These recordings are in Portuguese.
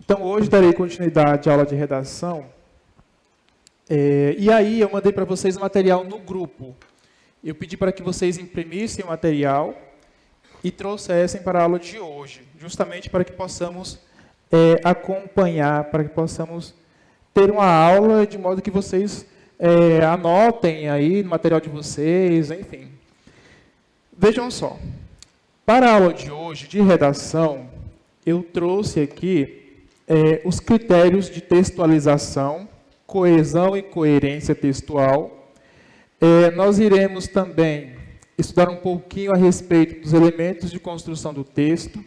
Então, hoje darei continuidade à aula de redação. E aí, eu mandei para vocês o material no grupo. Eu pedi para que vocês imprimissem o material e trouxessem para a aula de hoje, justamente para que possamos acompanhar, para que possamos ter uma aula de modo que vocês anotem aí no material de vocês, enfim. Vejam só, para a aula de hoje, de redação, eu trouxe aqui os critérios de textualização, coesão e coerência textual. Nós iremos também estudar um pouquinho a respeito dos elementos de construção do texto.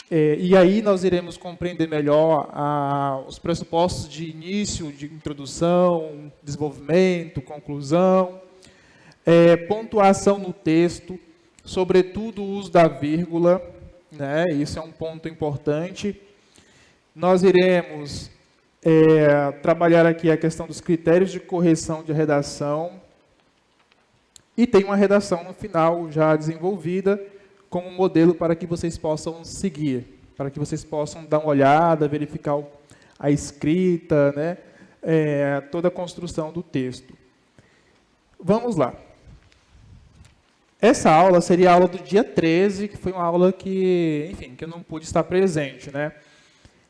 E aí nós iremos compreender melhor os pressupostos de início, de introdução, desenvolvimento, conclusão, pontuação no texto, sobretudo o uso da vírgula, né? Isso é um ponto importante. Nós iremos trabalhar aqui a questão dos critérios de correção de redação e tem uma redação no final já desenvolvida como modelo para que vocês possam seguir, para que vocês possam dar uma olhada, verificar a escrita, né? Toda a construção do texto. Vamos lá. Essa aula seria a aula do dia 13, que foi uma aula que, enfim, que eu não pude estar presente, né?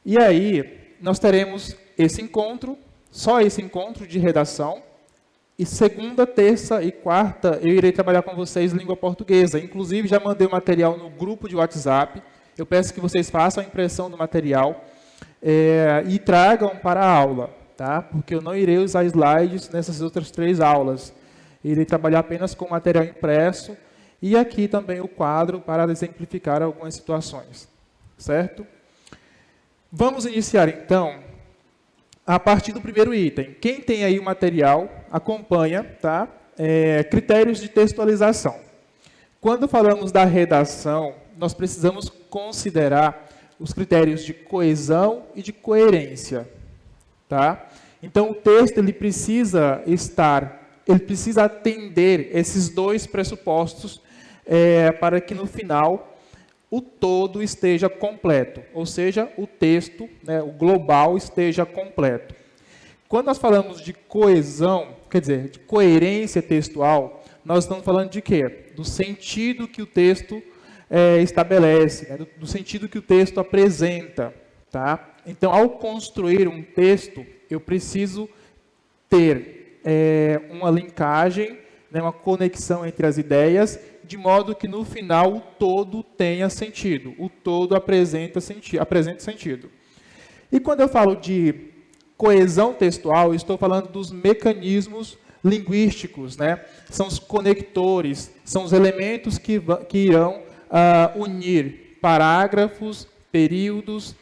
E aí, nós teremos esse encontro, só esse encontro de redação, e segunda, terça e quarta eu irei trabalhar com vocês língua portuguesa. Inclusive, já mandei o material no grupo de WhatsApp. Eu peço que vocês façam a impressão do material e tragam para a aula, tá? Porque eu não irei usar slides nessas outras 3 aulas. Irei trabalhar apenas com material impresso e aqui também o quadro para exemplificar algumas situações, certo? Vamos iniciar, então, a partir do primeiro item. Quem tem aí o material, acompanha, tá? Critérios de textualização. Quando falamos da redação, nós precisamos considerar os critérios de coesão e de coerência, tá? Então, o texto ele precisa atender esses 2 pressupostos para que, no final, o todo esteja completo, ou seja, o texto, né, o global, esteja completo. Quando nós falamos de coesão, quer dizer, de coerência textual, nós estamos falando de quê? Do sentido que o texto estabelece, né, do sentido que o texto apresenta. Tá? Então, ao construir um texto, eu preciso ter uma linkagem, né, uma conexão entre as ideias, de modo que no final o todo tenha sentido, o todo apresente sentido. E quando eu falo de coesão textual, eu estou falando dos mecanismos linguísticos, né? São os conectores, são os elementos que irão unir parágrafos, períodos,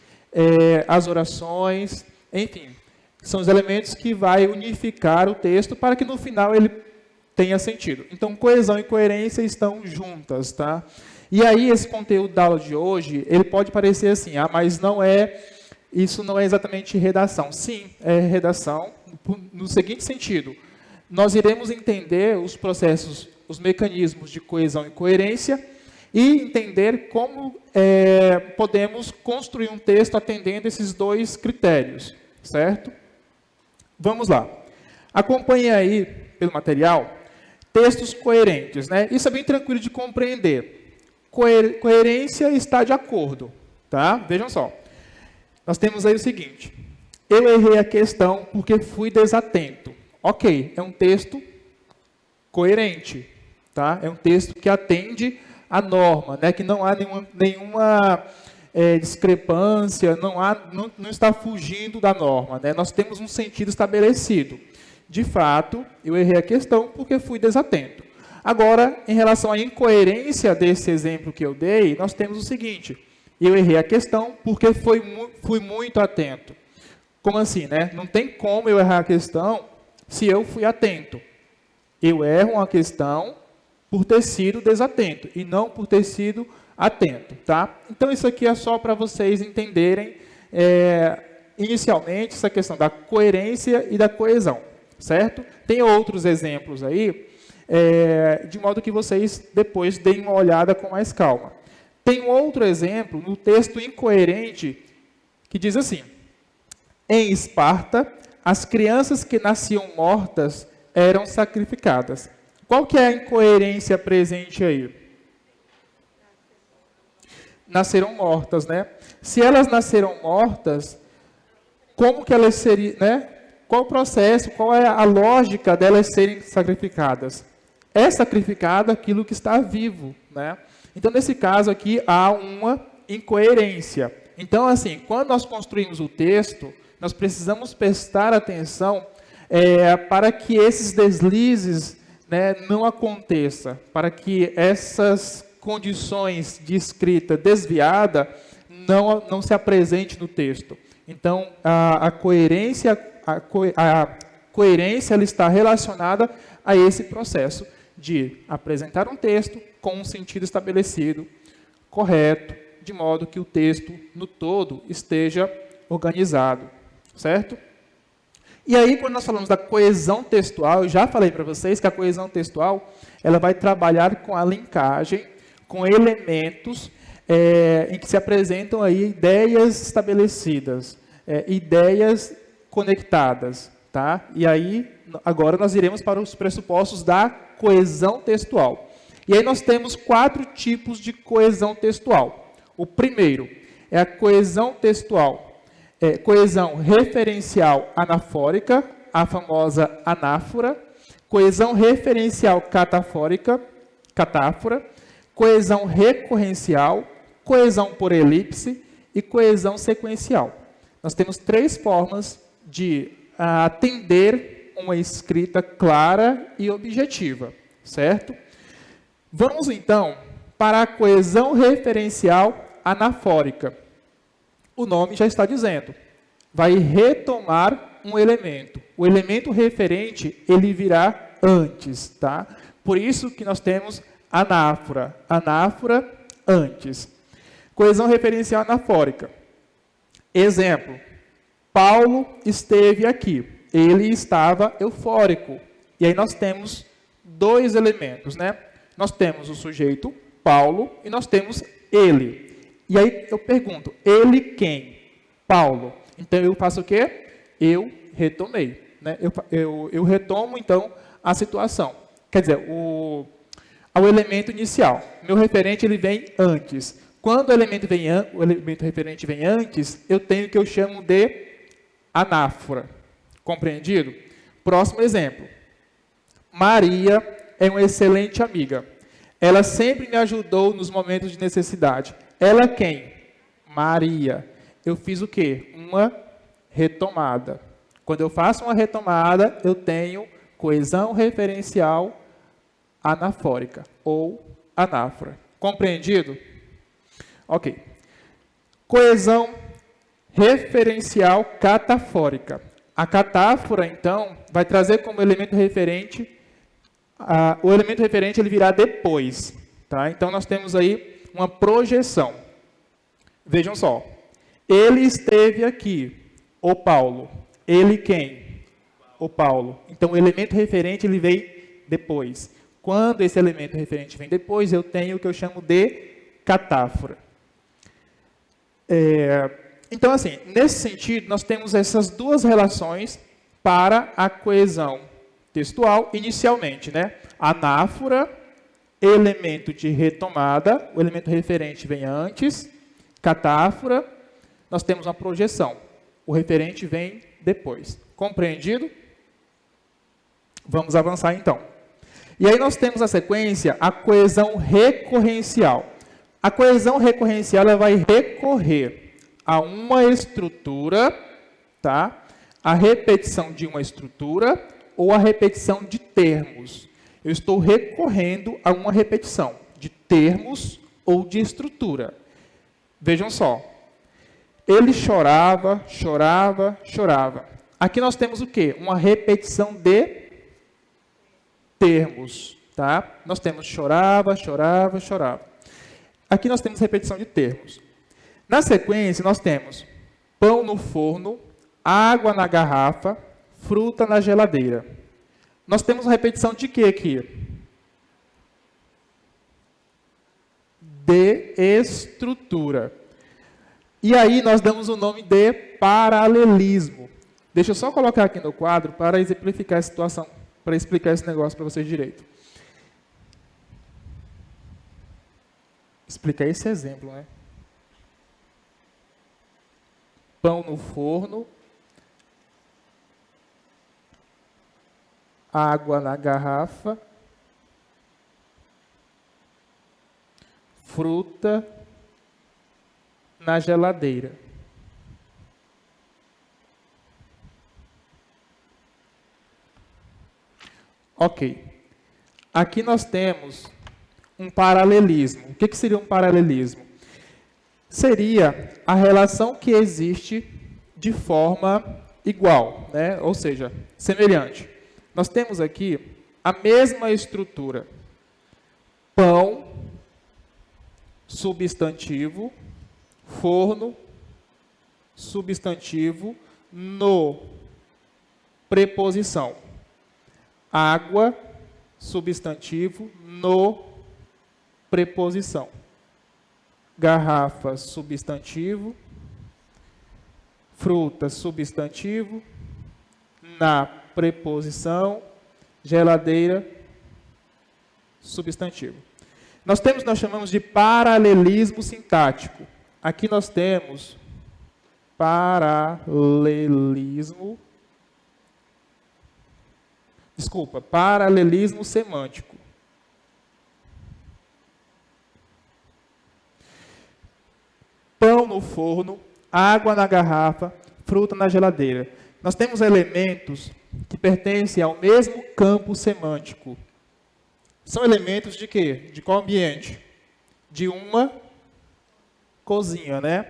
as orações, enfim. São os elementos que vai unificar o texto para que no final ele tenha sentido. Então, coesão e coerência estão juntas, tá? E aí, esse conteúdo da aula de hoje, ele pode parecer assim, mas isso não é exatamente redação. Sim, é redação no seguinte sentido. Nós iremos entender os processos, os mecanismos de coesão e coerência e entender como podemos construir um texto atendendo esses 2 critérios, certo? Vamos lá. Acompanhe aí, pelo material, textos coerentes, né? Isso é bem tranquilo de compreender. Coerência está de acordo, tá? Vejam só. Nós temos aí o seguinte. Eu errei a questão porque fui desatento. Ok, é um texto coerente, tá? É um texto que atende à norma, né? Que não há nenhuma discrepância, não está fugindo da norma, né? Nós temos um sentido estabelecido. De fato, eu errei a questão porque fui desatento. Agora, em relação à incoerência desse exemplo que eu dei, nós temos o seguinte: eu errei a questão porque fui muito atento. Como assim, né? Não tem como eu errar a questão se eu fui atento. Eu erro uma questão por ter sido desatento e não por ter sido atento, tá? Então, isso aqui é só para vocês entenderem inicialmente essa questão da coerência e da coesão, certo? Tem outros exemplos aí, de modo que vocês depois deem uma olhada com mais calma. Tem um outro exemplo no texto incoerente que diz assim: em Esparta, as crianças que nasciam mortas eram sacrificadas. Qual que é a incoerência presente aí? Nasceram mortas, né? Se elas nasceram mortas, como que elas seriam, né? Qual o processo, qual é a lógica delas serem sacrificadas? É sacrificado aquilo que está vivo, né? Então, nesse caso aqui, há uma incoerência. Então, assim, quando nós construímos o texto, nós precisamos prestar atenção para que esses deslizes, né, não aconteçam, para que essas condições de escrita desviada não se apresente no texto. Então, a coerência ela está relacionada a esse processo de apresentar um texto com um sentido estabelecido, correto, de modo que o texto, no todo, esteja organizado, certo? E aí, quando nós falamos da coesão textual, eu já falei para vocês que a coesão textual ela vai trabalhar com a linkagem, com elementos em que se apresentam aí ideias estabelecidas, ideias conectadas, tá? E aí, agora nós iremos para os pressupostos da coesão textual. E aí nós temos 4 tipos de coesão textual. O primeiro é a coesão textual, coesão referencial anafórica, a famosa anáfora, coesão referencial catáfora, coesão recorrencial, coesão por elipse e coesão sequencial. Nós temos 3 formas de atender uma escrita clara e objetiva, certo? Vamos, então, para a coesão referencial anafórica. O nome já está dizendo. Vai retomar um elemento. O elemento referente, ele virá antes, tá? Por isso que nós temos anáfora. Anáfora antes. Coesão referencial anafórica. Exemplo. Paulo esteve aqui. Ele estava eufórico. E aí nós temos 2 elementos, né? Nós temos o sujeito, Paulo, e nós temos ele. E aí eu pergunto, ele quem? Paulo. Então eu faço o quê? Eu retomei. Né? Eu retomo, então, a situação. Quer dizer, o elemento inicial. Meu referente ele vem antes. Quando o elemento referente vem antes, eu tenho o que eu chamo de anáfora. Compreendido? Próximo exemplo. Maria é uma excelente amiga. Ela sempre me ajudou nos momentos de necessidade. Ela quem? Maria. Eu fiz o quê? Uma retomada. Quando eu faço uma retomada, eu tenho coesão referencial anafórica ou anáfora. Compreendido? Ok. Coesão referencial catafórica. A catáfora, então, vai trazer como elemento referente, o elemento referente ele virá depois. Tá? Então, nós temos aí uma projeção. Vejam só. Ele esteve aqui, o Paulo. Ele quem? O Paulo. Então, o elemento referente ele vem depois. Quando esse elemento referente vem depois, eu tenho o que eu chamo de catáfora. Então, assim, nesse sentido, nós temos essas 2 relações para a coesão textual inicialmente, né? Anáfora, elemento de retomada, o elemento referente vem antes, catáfora, nós temos uma projeção, o referente vem depois. Compreendido? Vamos avançar então. E aí nós temos a sequência, a coesão recorrencial. A coesão recorrencial ela vai recorrer a uma estrutura, tá? A repetição de uma estrutura ou a repetição de termos. Eu estou recorrendo a uma repetição de termos ou de estrutura. Vejam só. Ele chorava, chorava, chorava. Aqui nós temos o quê? Uma repetição de termos, tá? Nós temos chorava, chorava, chorava. Aqui nós temos repetição de termos. Na sequência, nós temos pão no forno, água na garrafa, fruta na geladeira. Nós temos uma repetição de quê aqui? de estrutura. E aí nós damos o nome de paralelismo. Deixa eu só colocar aqui no quadro para exemplificar a situação, para explicar esse negócio para vocês direito. Explicar esse exemplo, né? Pão no forno, água na garrafa, fruta na geladeira. Ok. Aqui nós temos um paralelismo. O que seria um paralelismo? Seria a relação que existe de forma igual, né? Ou seja, semelhante. Nós temos aqui a mesma estrutura. Pão, substantivo, forno, substantivo, no, preposição. Água, substantivo, no, preposição. Garrafa, substantivo. Fruta, substantivo. Na, preposição. Geladeira, substantivo. Nós chamamos de paralelismo sintático. Aqui nós temos paralelismo semântico. Pão no forno, água na garrafa, fruta na geladeira. Nós temos elementos que pertencem ao mesmo campo semântico. São elementos de quê? De qual ambiente? De uma cozinha, né?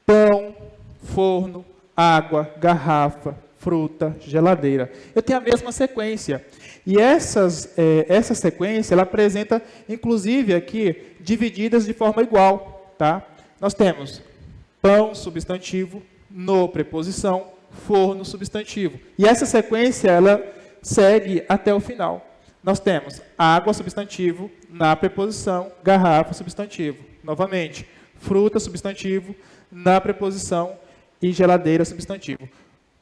Pão, forno, água, garrafa, fruta, geladeira. Eu tenho a mesma sequência. E essa sequência, ela apresenta, inclusive, aqui, divididas de forma igual. Tá? Nós temos pão, substantivo, no, preposição, forno, substantivo. E essa sequência, ela segue até o final. Nós temos água, substantivo, na, preposição, garrafa, substantivo. Novamente, fruta, substantivo, na, preposição e geladeira, substantivo.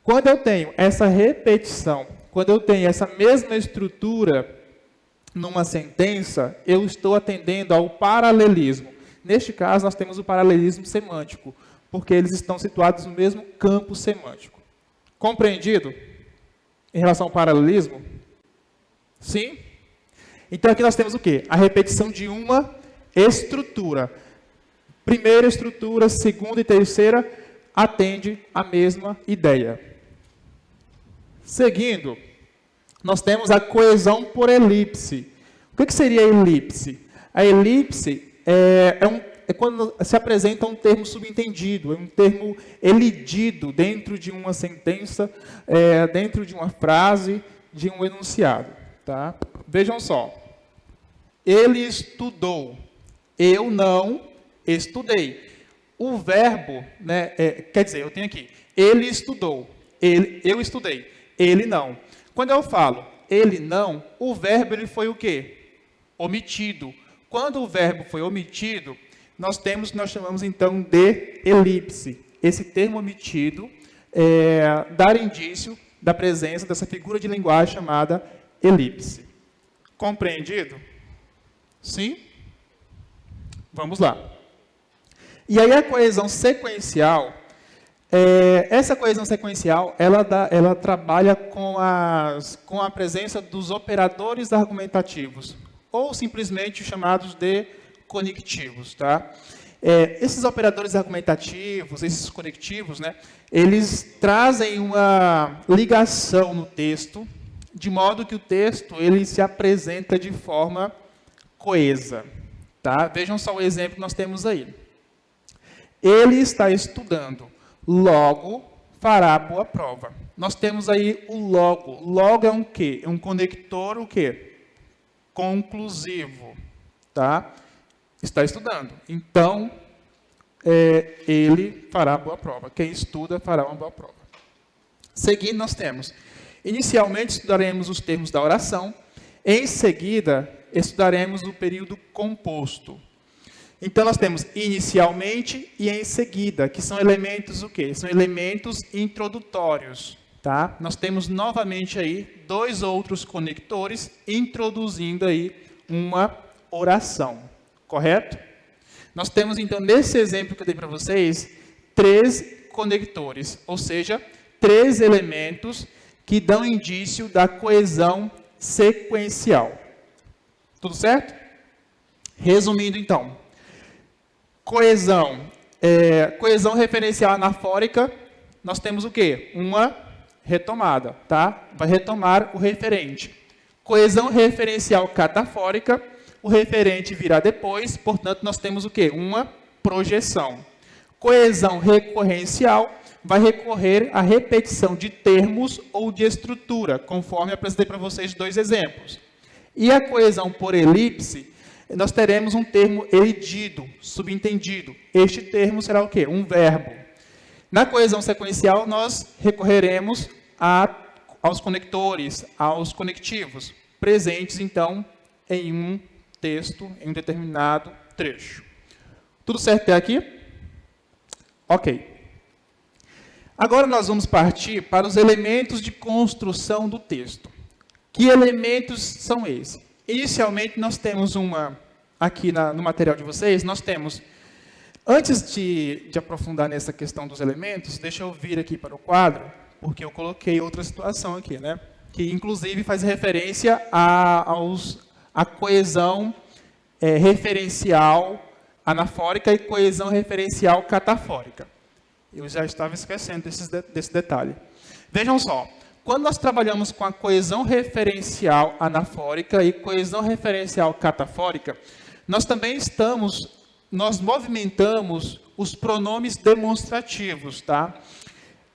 Quando eu tenho essa repetição, quando eu tenho essa mesma estrutura numa sentença, eu estou atendendo ao paralelismo. Neste caso, nós temos o paralelismo semântico, porque eles estão situados no mesmo campo semântico. Compreendido? Em relação ao paralelismo? Sim? Então, aqui nós temos o quê? A repetição de uma estrutura. Primeira estrutura, segunda e terceira, atende a mesma ideia. Seguindo, nós temos a coesão por elipse. O que seria a elipse? A elipse é quando se apresenta um termo subentendido, é um termo elidido dentro de uma sentença, dentro de uma frase, de um enunciado. Tá? Vejam só. Ele estudou. Eu não estudei. O verbo, né, quer dizer, eu tenho aqui, ele estudou. Eu estudei. Ele não. Quando eu falo ele não, o verbo ele foi o quê? Omitido. Quando o verbo foi omitido, nós chamamos então de elipse. Esse termo omitido dar indício da presença dessa figura de linguagem chamada elipse. Compreendido? Sim? Vamos lá. E aí a coesão sequencial, essa coesão sequencial, ela trabalha com a presença dos operadores argumentativos, ou simplesmente chamados de conectivos. Tá? Esses operadores argumentativos, esses conectivos, né, eles trazem uma ligação no texto, de modo que o texto ele se apresenta de forma coesa. Tá? Vejam só o exemplo que nós temos aí. Ele está estudando, logo fará boa prova. Nós temos aí o logo. Logo é um quê? É um conector o quê? Conclusivo. Tá? Está estudando. Então, ele fará boa prova. Quem estuda fará uma boa prova. Seguindo, nós temos, inicialmente estudaremos os termos da oração. Em seguida, estudaremos o período composto. Então, nós temos inicialmente e em seguida, que são elementos o quê? São elementos introdutórios. Tá? Nós temos novamente aí dois outros conectores introduzindo aí uma oração, correto? Nós temos então nesse exemplo que eu dei para vocês 3 conectores, ou seja, 3 elementos que dão indício da coesão sequencial. Tudo certo? Resumindo então, coesão referencial anafórica, nós temos o quê? Uma retomada, tá? Vai retomar o referente. Coesão referencial catafórica, o referente virá depois, portanto, nós temos o quê? Uma projeção. Coesão recorrencial vai recorrer à repetição de termos ou de estrutura, conforme apresentei para vocês 2 exemplos. E a coesão por elipse, nós teremos um termo elidido, subentendido. Este termo será o quê? Um verbo. Na coesão sequencial, nós recorreremos aos conectores, aos conectivos, presentes, então, em um texto, em um determinado trecho. Tudo certo até aqui? Ok. Agora nós vamos partir para os elementos de construção do texto. Que elementos são esses? Inicialmente, nós temos aqui no material de vocês, nós temos... Antes de aprofundar nessa questão dos elementos, deixa eu vir aqui para o quadro, porque eu coloquei outra situação aqui, né? Que inclusive faz referência à coesão referencial anafórica e coesão referencial catafórica. Eu já estava esquecendo desse detalhe. Vejam só, quando nós trabalhamos com a coesão referencial anafórica e coesão referencial catafórica, nós também nós movimentamos os pronomes demonstrativos, tá?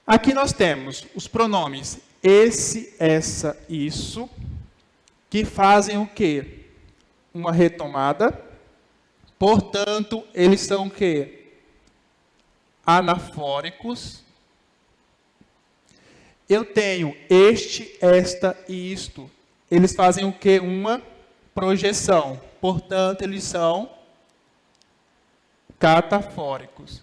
Aqui nós temos os pronomes esse, essa, isso, que fazem o quê? Uma retomada. Portanto, eles são o quê? Anafóricos. Eu tenho este, esta e isto. Eles fazem o quê? Uma projeção. Portanto, eles são catafóricos.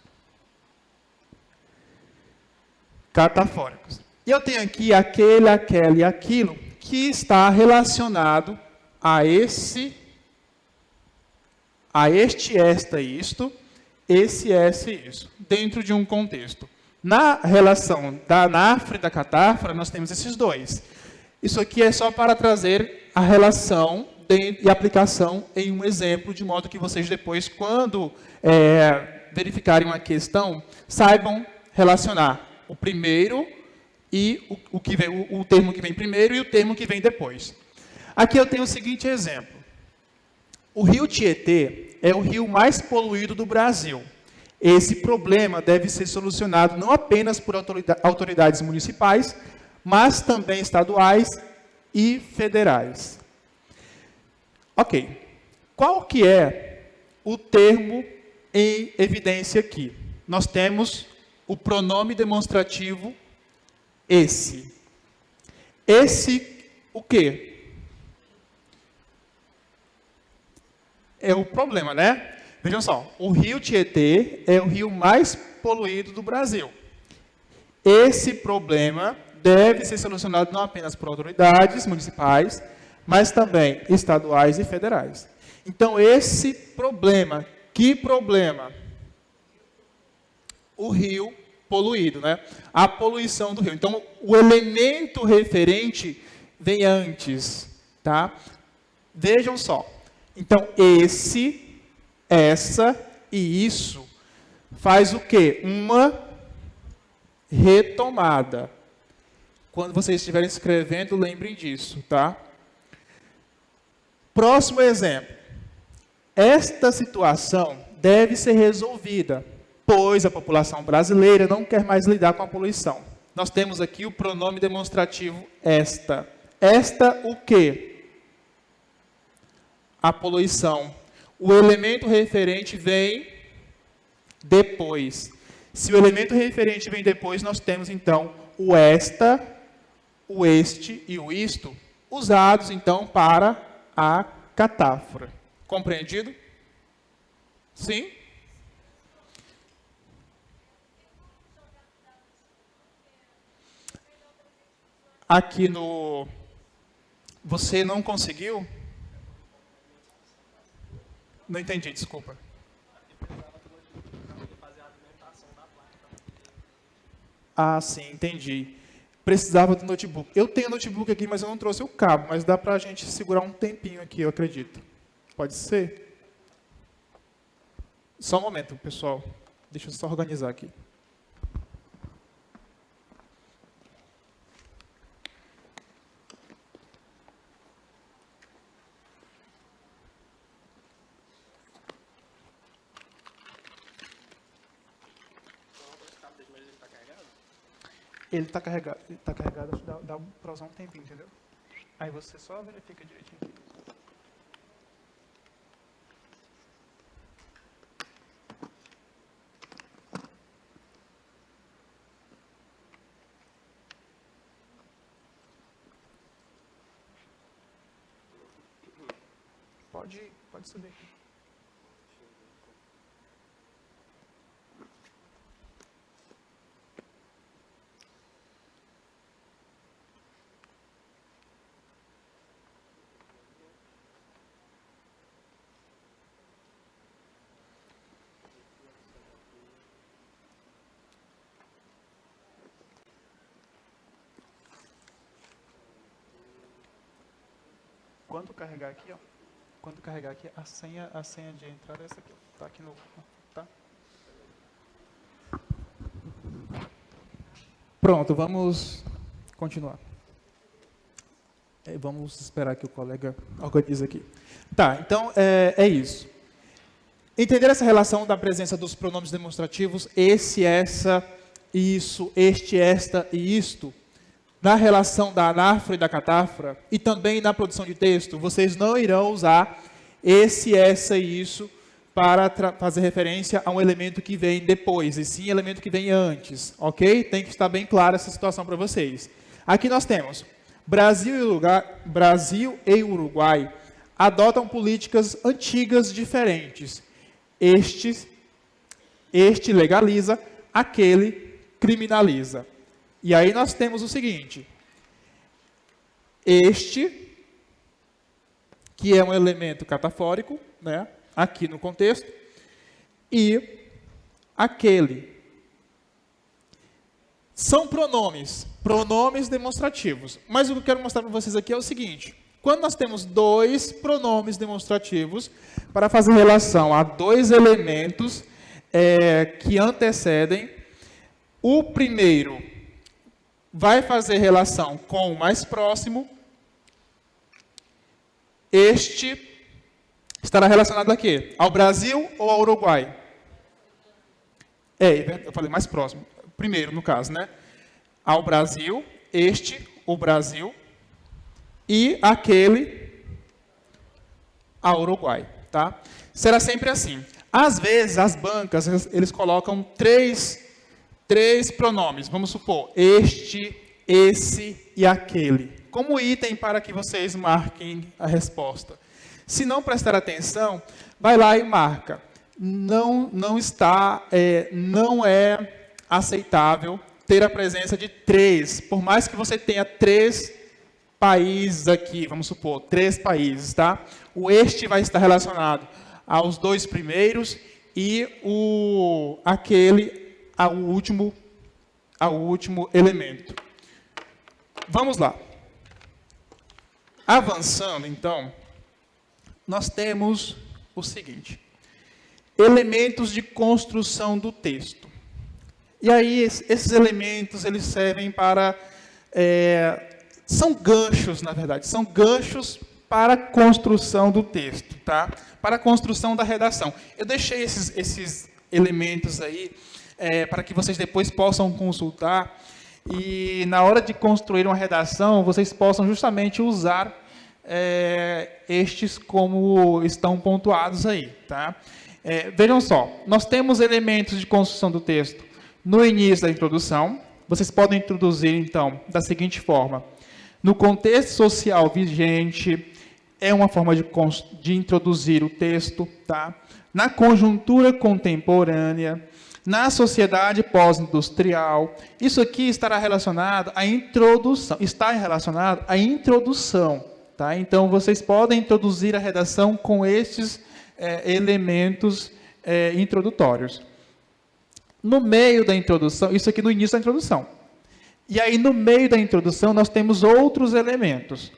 Catafóricos. E eu tenho aqui aquele, aquela e aquilo que está relacionado a este, esta e isto, esse, essa e isso, dentro de um contexto. Na relação da anáfora e da catáfora, nós temos esses dois. Isso aqui é só para trazer a relação e aplicação em um exemplo, de modo que vocês depois, quando verificarem uma questão, saibam relacionar o primeiro e o termo que vem primeiro e o termo que vem depois. Aqui eu tenho o seguinte exemplo. O rio Tietê é o rio mais poluído do Brasil. Esse problema deve ser solucionado não apenas por autoridades municipais, mas também estaduais e federais. Ok. Qual que é o termo em evidência aqui? Nós temos o pronome demonstrativo esse. Esse, o quê? É o problema, né? Vejam só, o rio Tietê é o rio mais poluído do Brasil. Esse problema deve ser solucionado não apenas por autoridades municipais, mas também estaduais e federais. Então, esse problema, que problema? O rio poluído, né? A poluição do rio. Então, o elemento referente vem antes, tá? Vejam só. Então, esse, essa e isso faz o quê? Uma retomada. Quando vocês estiverem escrevendo, lembrem disso, tá? Próximo exemplo. Esta situação deve ser resolvida, pois a população brasileira não quer mais lidar com a poluição. Nós temos aqui o pronome demonstrativo esta. Esta o quê? A poluição. O elemento referente vem depois. Se o elemento referente vem depois, nós temos então o esta, o este e o isto, usados então para a catáfora. Compreendido? Sim? Aqui no... Você não conseguiu? Não entendi, desculpa. Ah, sim, entendi. Precisava do notebook. Eu tenho notebook aqui, mas eu não trouxe o cabo, mas dá para a gente segurar um tempinho aqui, eu acredito. Pode ser? Só um momento, pessoal. Deixa eu só organizar aqui. Ele está carregado, acho que dá para usar um tempinho, entendeu? Aí você só verifica direitinho. Pode subir aqui. Quando carregar aqui, ó. Quando carregar aqui, a senha de entrada é essa aqui. Tá aqui no... Tá? Pronto, vamos continuar. Vamos esperar que o colega organize aqui. Tá, então é isso. Entender essa relação da presença dos pronomes demonstrativos, esse, essa, isso, este, esta e isto, na relação da anáfora e da catáfora, e também na produção de texto, vocês não irão usar esse, essa e isso para fazer referência a um elemento que vem depois, e sim elemento que vem antes, ok? Tem que estar bem clara essa situação para vocês. Aqui nós temos Brasil e Uruguai adotam políticas antigas diferentes. Este legaliza, aquele criminaliza. E aí nós temos o seguinte, este, que é um elemento catafórico, né, aqui no contexto, e aquele. São pronomes demonstrativos. Mas o que eu quero mostrar para vocês aqui é o seguinte, quando nós temos dois pronomes demonstrativos, para fazer relação a dois elementos que antecedem, o primeiro vai fazer relação com o mais próximo. Este estará relacionado a quê? Ao Brasil ou ao Uruguai? Eu falei mais próximo. Primeiro, no caso, né? Ao Brasil, este, o Brasil, e aquele, ao Uruguai. Tá? Será sempre assim. Às vezes, as bancas, eles colocam três pronomes, vamos supor, este, esse e aquele, como item para que vocês marquem a resposta. Se não prestar atenção, vai lá e marca. Não é aceitável ter a presença de três, por mais que você tenha três países aqui, vamos supor, 3 países, tá? O este vai estar relacionado aos 2 primeiros e aquele ao último elemento. Vamos lá. Avançando, então, nós temos o seguinte. Elementos de construção do texto. E aí, esses elementos, eles servem para... são ganchos, na verdade. São ganchos para a construção do texto, tá? Para a construção da redação. Eu deixei esses elementos aí para que vocês depois possam consultar e, na hora de construir uma redação, vocês possam justamente usar estes como estão pontuados aí, tá? Vejam só, nós temos elementos de construção do texto no início da introdução. Vocês podem introduzir, então, da seguinte forma. No contexto social vigente, é uma forma de introduzir o texto, tá? na conjuntura contemporânea, na sociedade pós-industrial. Isso aqui estará relacionado à introdução, está relacionado à introdução. Tá? Então, vocês podem introduzir a redação com estes elementos introdutórios. No meio da introdução, isso aqui no início da introdução. E aí, no meio da introdução, nós temos outros elementos.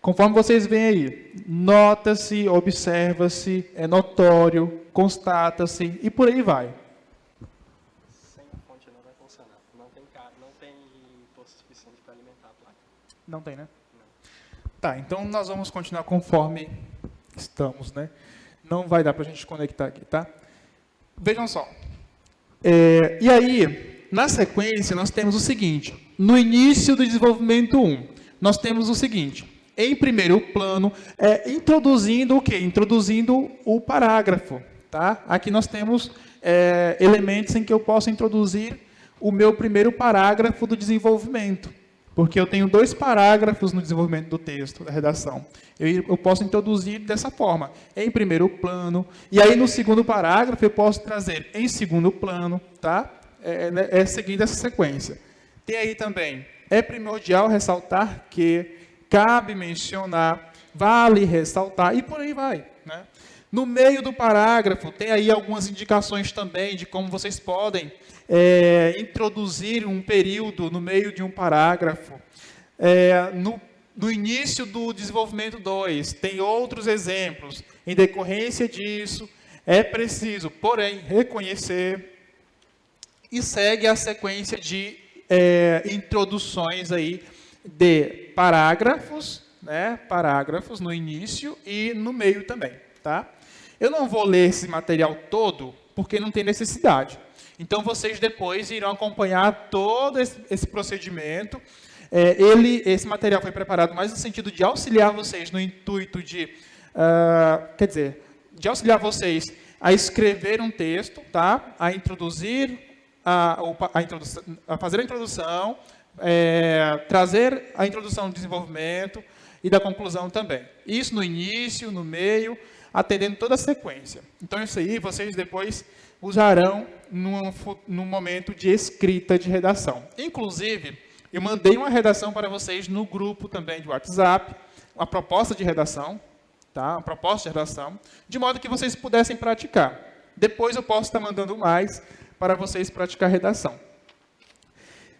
Conforme vocês veem aí, nota-se, observa-se, é notório, constata-se, e por aí vai. Sem fonte não vai funcionar. Não tem poço suficiente para alimentar a placa. Não tem, né? Não. Tá, então nós vamos continuar conforme estamos, né? Não vai dar para a gente conectar aqui, tá? Vejam só. E aí, na sequência, nós temos o seguinte. No início do desenvolvimento 1, nós temos o seguinte. Em primeiro plano, introduzindo o quê? Introduzindo o parágrafo. Tá? Aqui nós temos elementos em que eu posso introduzir o meu primeiro parágrafo do desenvolvimento. Porque eu tenho 2 parágrafos no desenvolvimento do texto, da redação. Eu posso introduzir dessa forma, em primeiro plano. E aí, no segundo parágrafo, eu posso trazer em segundo plano, tá? Seguindo essa sequência. Tem aí também, é primordial ressaltar que, cabe mencionar, vale ressaltar, e por aí vai, né? No meio do parágrafo, tem aí algumas indicações também de como vocês podem introduzir um período no meio de um parágrafo. No início do desenvolvimento 2, tem outros exemplos. Em decorrência disso, é preciso, porém, reconhecer, e segue a sequência de introduções aí de parágrafos, né? Parágrafos no início e no meio também, tá? Eu não vou ler esse material todo, porque não tem necessidade. Então, vocês depois irão acompanhar todo esse procedimento. Esse material foi preparado mais no sentido de auxiliar vocês no intuito de, de auxiliar vocês a escrever um texto, tá? A introduzir, a fazer a introdução, trazer a introdução do desenvolvimento e da conclusão também. Isso no início, no meio, atendendo toda a sequência. Então, isso aí vocês depois usarão no momento de escrita de redação. Inclusive, eu mandei uma redação para vocês no grupo também de WhatsApp, uma proposta de redação, tá? Uma proposta de redação, de modo que vocês pudessem praticar. Depois eu posso estar mandando mais para vocês praticar redação.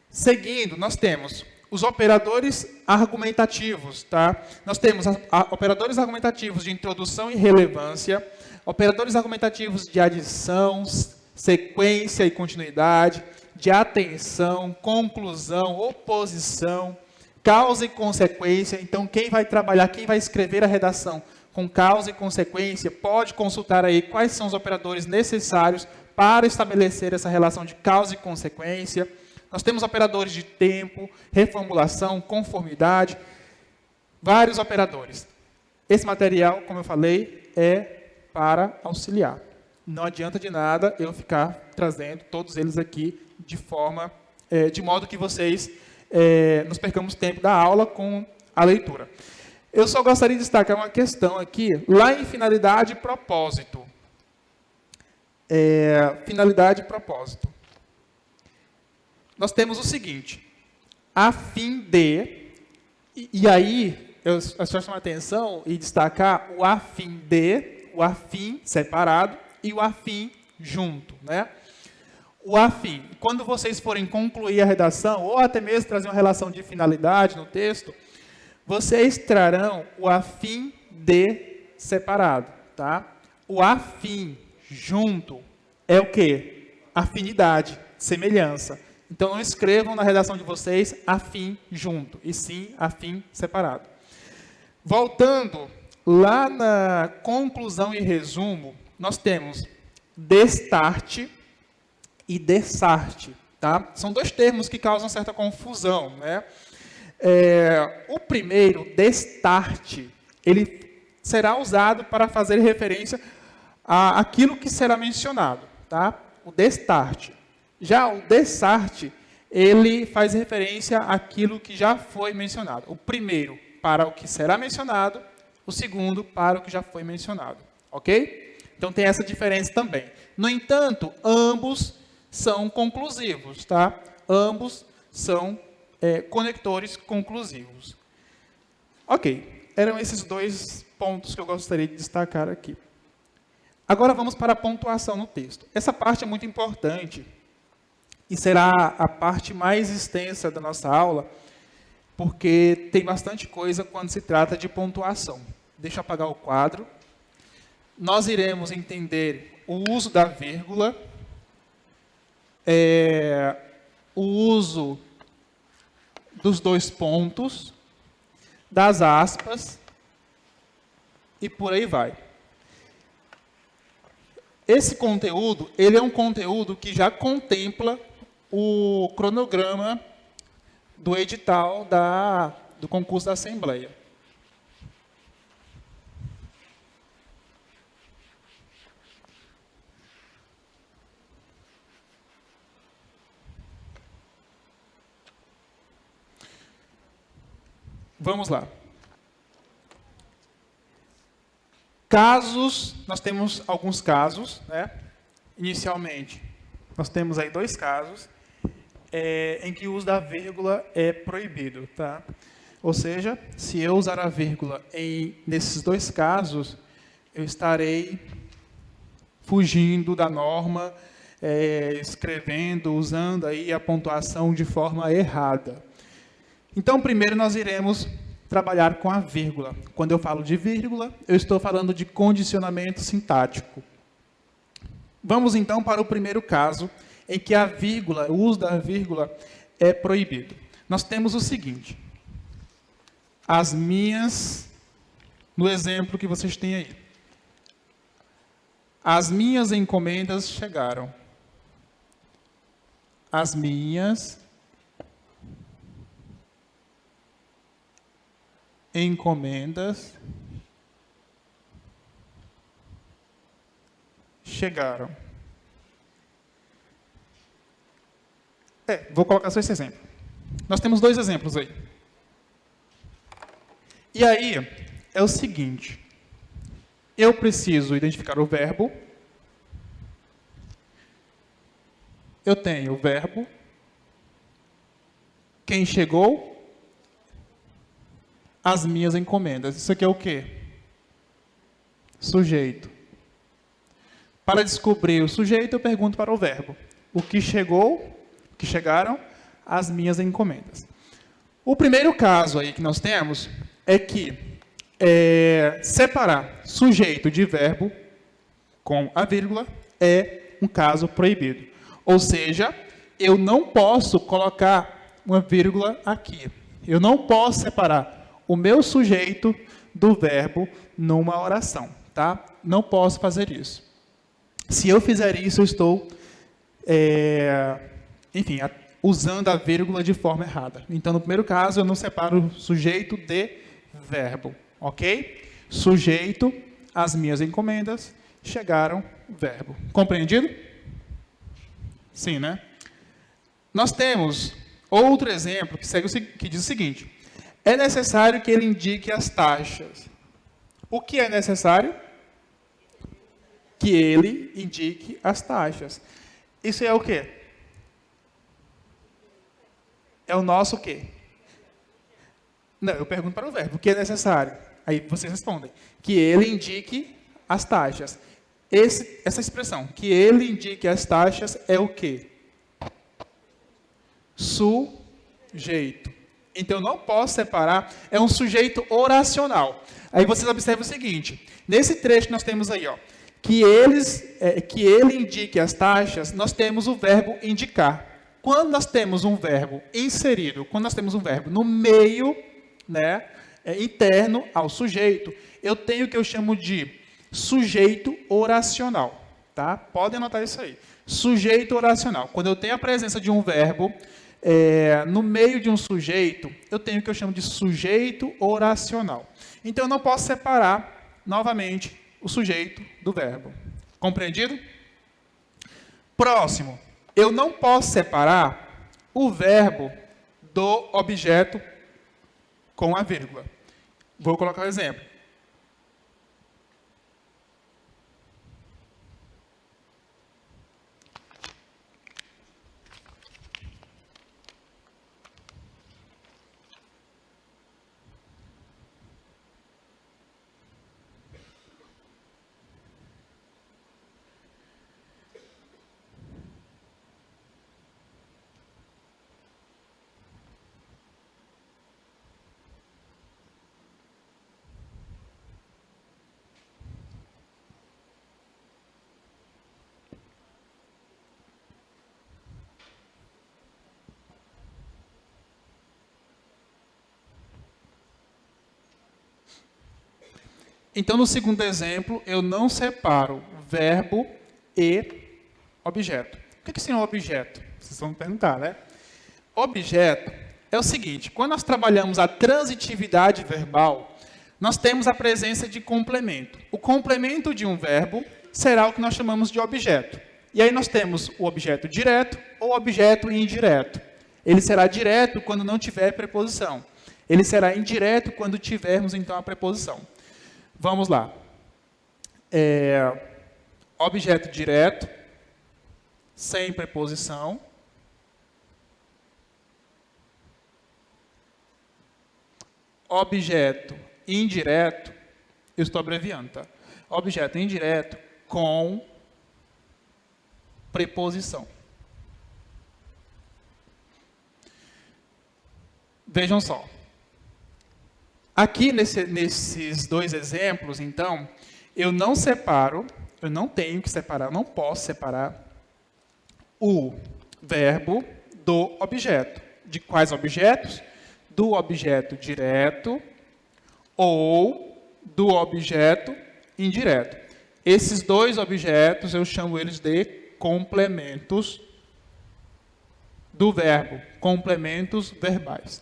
Seguindo, nós temos os operadores argumentativos, tá? Nós temos operadores argumentativos de introdução e relevância, operadores argumentativos de adição, sequência e continuidade, de atenção, conclusão, oposição, causa e consequência. Então, quem vai trabalhar, quem vai escrever a redação com causa e consequência, pode consultar aí quais são os operadores necessários para estabelecer essa relação de causa e consequência. Nós temos operadores de tempo, reformulação, conformidade, vários operadores. Esse material, como eu falei, é para auxiliar. Não adianta de nada eu ficar trazendo todos eles aqui de modo que vocês nos percamos tempo da aula com a leitura. Eu só gostaria de destacar uma questão aqui, lá em finalidade e propósito. Finalidade e propósito. Nós temos o seguinte, a fim de, e aí eu só chamo a atenção e destacar o a fim de, o a fim separado e o a fim junto, né? O a fim, quando vocês forem concluir a redação, ou até mesmo trazer uma relação de finalidade no texto, vocês trarão o a fim de separado, tá? O a fim junto é o quê? Afinidade, semelhança. Então, não escrevam na redação de vocês afim junto, e sim afim separado. Voltando, lá na conclusão e resumo, nós temos destarte e dessarte. Tá? São 2 termos que causam certa confusão. Né? O primeiro, destarte, ele será usado para fazer referência àquilo que será mencionado. Tá? O destarte. Já o dessarte, ele faz referência àquilo que já foi mencionado. O primeiro, para o que será mencionado. O segundo, para o que já foi mencionado. Ok? Então, tem essa diferença também. No entanto, ambos são conclusivos, tá? Ambos são conectores conclusivos. Ok, eram esses dois pontos que eu gostaria de destacar aqui. Agora vamos para a pontuação no texto. Essa parte é muito importante e será a parte mais extensa da nossa aula, porque tem bastante coisa quando se trata de pontuação. Deixa eu apagar o quadro. Nós iremos entender o uso da vírgula, o uso dos dois pontos, das aspas, e por aí vai. Esse conteúdo, ele é um conteúdo que já contempla o cronograma do edital do concurso da Assembleia. Vamos lá. Casos, nós temos alguns casos, né? Inicialmente, nós temos aí 2 casos em que o uso da vírgula é proibido, tá? Ou seja, se eu usar a vírgula nesses 2 casos, eu estarei fugindo da norma, escrevendo, usando aí a pontuação de forma errada. Então, primeiro nós iremos trabalhar com a vírgula. Quando eu falo de vírgula, eu estou falando de condicionamento sintático. Vamos então para o primeiro caso, em que a vírgula, o uso da vírgula é proibido. Nós temos o seguinte: as minhas, no exemplo que vocês têm aí, as minhas encomendas chegaram. As minhas encomendas chegaram. Vou colocar só esse exemplo. Nós temos 2 exemplos aí. E aí, é o seguinte. Eu preciso identificar o verbo. Eu tenho o verbo. Quem chegou? As minhas encomendas. Isso aqui é o quê? Sujeito. Para descobrir o sujeito, eu pergunto para o verbo. O que chegou, o que chegaram, as minhas encomendas. O primeiro caso aí que nós temos é que separar sujeito de verbo com a vírgula é um caso proibido. Ou seja, eu não posso colocar uma vírgula aqui. Eu não posso separar o meu sujeito do verbo numa oração, tá? Não posso fazer isso. Se eu fizer isso, eu estou, usando a vírgula de forma errada. Então, no primeiro caso, eu não separo o sujeito de verbo, ok? Sujeito, as minhas encomendas, chegaram, verbo. Compreendido? Sim, né? Nós temos outro exemplo que diz o seguinte: é necessário que ele indique as taxas. O que é necessário? Que ele indique as taxas. Isso é o quê? É o nosso quê? Não, eu pergunto para o verbo. O que é necessário? Aí vocês respondem. Que ele indique as taxas. Essa expressão, que ele indique as taxas, é o quê? Sujeito. Então, eu não posso separar, é um sujeito oracional. Aí vocês observam o seguinte, nesse trecho que nós temos aí, ó, que ele indique as taxas, nós temos o verbo indicar. Quando nós temos um verbo inserido, quando nós temos um verbo no meio, né, interno ao sujeito, eu tenho o que eu chamo de sujeito oracional. Tá? Podem anotar isso aí. Sujeito oracional. Quando eu tenho a presença de um verbo no meio de um sujeito, eu tenho o que eu chamo de sujeito oracional. Então, eu não posso separar, novamente, o sujeito do verbo. Compreendido? Próximo. Eu não posso separar o verbo do objeto com a vírgula. Vou colocar um exemplo. Então, no segundo exemplo, eu não separo verbo e objeto. O que é um objeto? Vocês vão me perguntar, né? Objeto é o seguinte, quando nós trabalhamos a transitividade verbal, nós temos a presença de complemento. O complemento de um verbo será o que nós chamamos de objeto. E aí nós temos o objeto direto ou objeto indireto. Ele será direto quando não tiver preposição. Ele será indireto quando tivermos, então, a preposição. Vamos lá. Objeto direto, sem preposição. Objeto indireto, eu estou abreviando, tá? Objeto indireto com preposição. Vejam só. Aqui, nesses dois exemplos, então, eu não separo, eu não tenho que separar, eu não posso separar o verbo do objeto. De quais objetos? Do objeto direto ou do objeto indireto. Esses dois objetos, eu chamo eles de complementos do verbo, complementos verbais.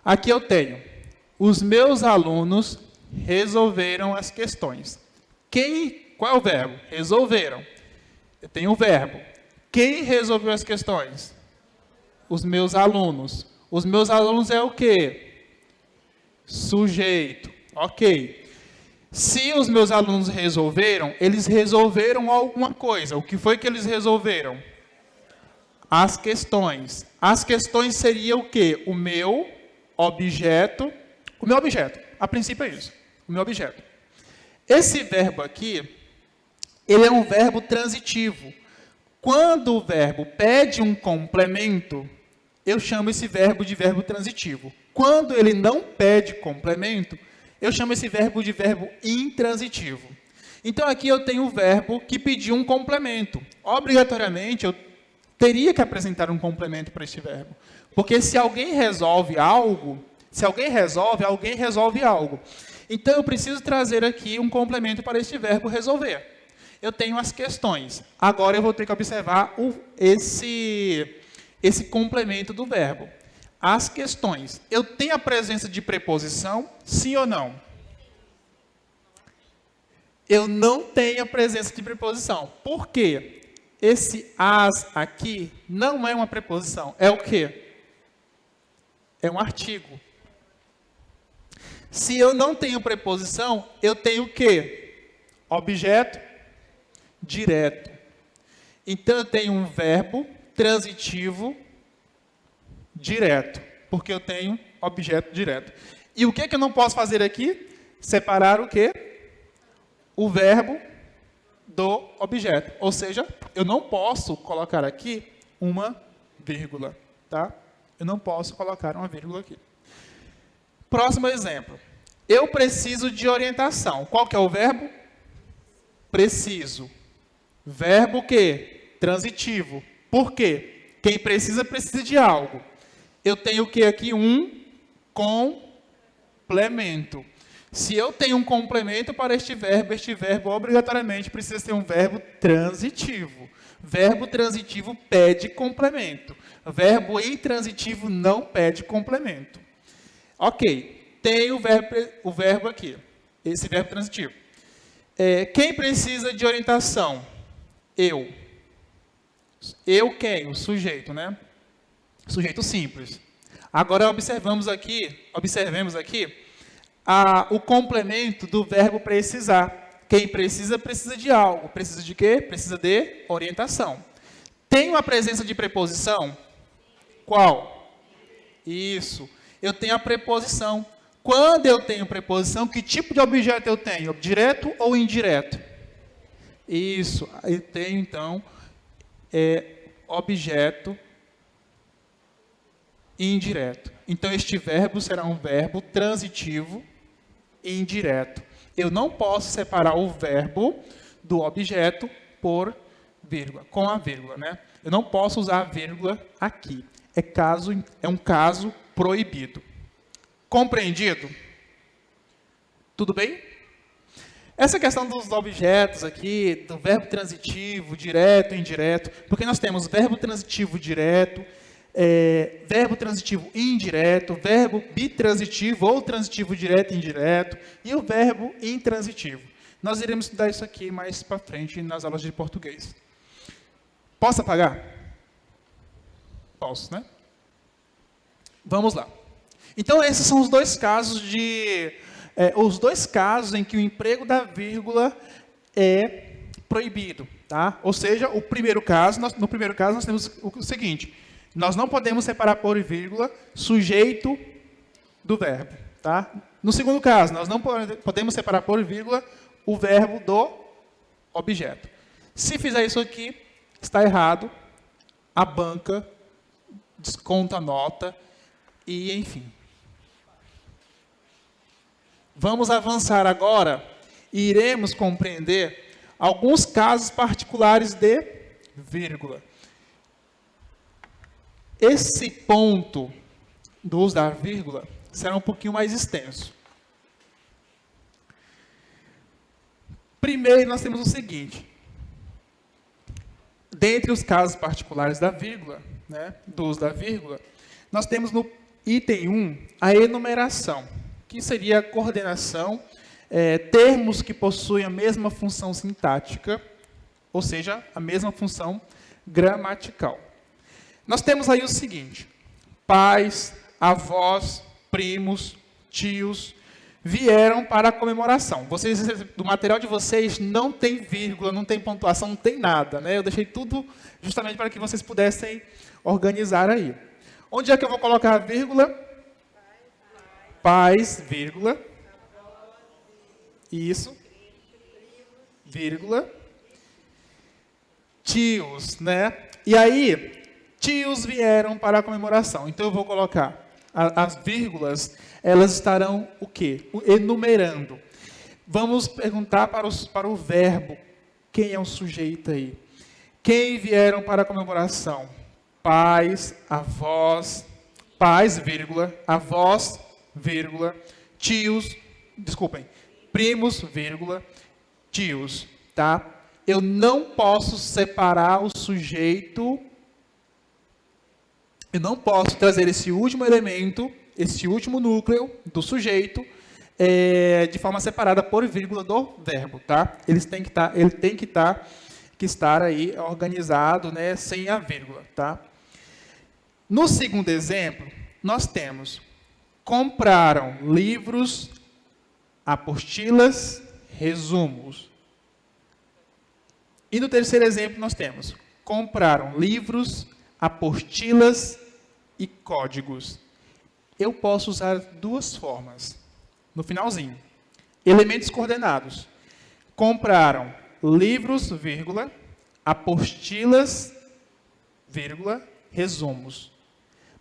Aqui eu tenho, os meus alunos resolveram as questões. Qual é o verbo? Resolveram. Eu tenho o verbo. Quem resolveu as questões? Os meus alunos. Os meus alunos é o quê? Sujeito. Ok. Se os meus alunos resolveram, eles resolveram alguma coisa. O que foi que eles resolveram? As questões. As questões seria o quê? O meu objeto. O meu objeto. A princípio é isso. O meu objeto. Esse verbo aqui, ele é um verbo transitivo. Quando o verbo pede um complemento, eu chamo esse verbo de verbo transitivo. Quando ele não pede complemento, eu chamo esse verbo de verbo intransitivo. Então, aqui eu tenho o verbo que pediu um complemento. Obrigatoriamente, eu teria que apresentar um complemento para este verbo. Porque se alguém resolve algo, alguém resolve algo. Então, eu preciso trazer aqui um complemento para este verbo resolver. Eu tenho as questões. Agora, eu vou ter que observar esse complemento do verbo. As questões. Eu tenho a presença de preposição, sim ou não? Eu não tenho a presença de preposição. Por quê? Esse as aqui não é uma preposição. É o quê? É um artigo. Se eu não tenho preposição, eu tenho o quê? Objeto direto. Então, eu tenho um verbo transitivo direto, porque eu tenho objeto direto. E o que eu não posso fazer aqui? Separar o quê? O verbo do objeto. Ou seja, eu não posso colocar aqui uma vírgula, tá? Eu não posso colocar uma vírgula aqui. Próximo exemplo. Eu preciso de orientação. Qual que é o verbo? Preciso. Verbo o quê? Transitivo. Por quê? Quem precisa, precisa de algo. Eu tenho o que aqui? Um complemento. Se eu tenho um complemento para este verbo obrigatoriamente precisa ser um verbo transitivo. Verbo transitivo pede complemento. Verbo intransitivo não pede complemento. Ok, tem o verbo aqui, esse verbo transitivo. Quem precisa de orientação? Eu. Eu quem? O sujeito, né? Sujeito simples. Agora observemos aqui o complemento do verbo precisar. Quem precisa, precisa de algo. Precisa de quê? Precisa de orientação. Tem uma presença de preposição? Qual? Isso. Eu tenho a preposição. Quando eu tenho preposição, que tipo de objeto eu tenho? Direto ou indireto? Isso. Eu tenho, então, objeto indireto. Então, este verbo será um verbo transitivo e indireto. Eu não posso separar o verbo do objeto por vírgula, com a vírgula, né? Eu não posso usar a vírgula aqui. É um caso proibido. Compreendido? Tudo bem? Essa questão dos objetos aqui, do verbo transitivo, direto, indireto, porque nós temos verbo transitivo direto, verbo transitivo indireto, verbo bitransitivo ou transitivo direto e indireto, e o verbo intransitivo. Nós iremos estudar isso aqui mais para frente nas aulas de português. Posso apagar? Posso, né? Vamos lá. Então, esses são os dois casos em que o emprego da vírgula é proibido, tá? Ou seja, no primeiro caso nós temos o seguinte: nós não podemos separar por vírgula sujeito do verbo, tá? No segundo caso, nós não podemos separar por vírgula o verbo do objeto. Se fizer isso aqui, está errado. A banca desconta a nota e, enfim. Vamos avançar agora e iremos compreender alguns casos particulares de vírgula. Esse ponto do uso da vírgula será um pouquinho mais extenso. Primeiro, nós temos o seguinte. Dentre os casos particulares da vírgula, né, do uso da vírgula, nós temos no item 1 a enumeração, que seria a coordenação, termos que possuem a mesma função sintática, ou seja, a mesma função gramatical. Nós temos aí o seguinte: pais, avós, primos, tios, vieram para a comemoração. Do material de vocês não tem vírgula, não tem pontuação, não tem nada, né? Eu deixei tudo justamente para que vocês pudessem organizar aí. Onde é que eu vou colocar a vírgula? Pais, vírgula. Isso. Vírgula. Tios, né? E aí, tios vieram para a comemoração. Então eu vou colocar as vírgulas, elas estarão o quê? Enumerando. Vamos perguntar para o verbo. Quem é o sujeito aí? Quem vieram para a comemoração? Pais, avós, pais, vírgula, avós, vírgula, tios, desculpem, primos, vírgula, tios, tá? Eu não posso separar o sujeito, eu não posso trazer esse último elemento, esse último núcleo do sujeito, de forma separada por vírgula do verbo, tá? Ele tem que estar aí organizado, né, sem a vírgula, tá? No segundo exemplo, nós temos: compraram livros, apostilas, resumos. E no terceiro exemplo nós temos: compraram livros, apostilas e códigos. Eu posso usar duas formas. No finalzinho, elementos coordenados: compraram livros, vírgula, apostilas, vírgula, resumos.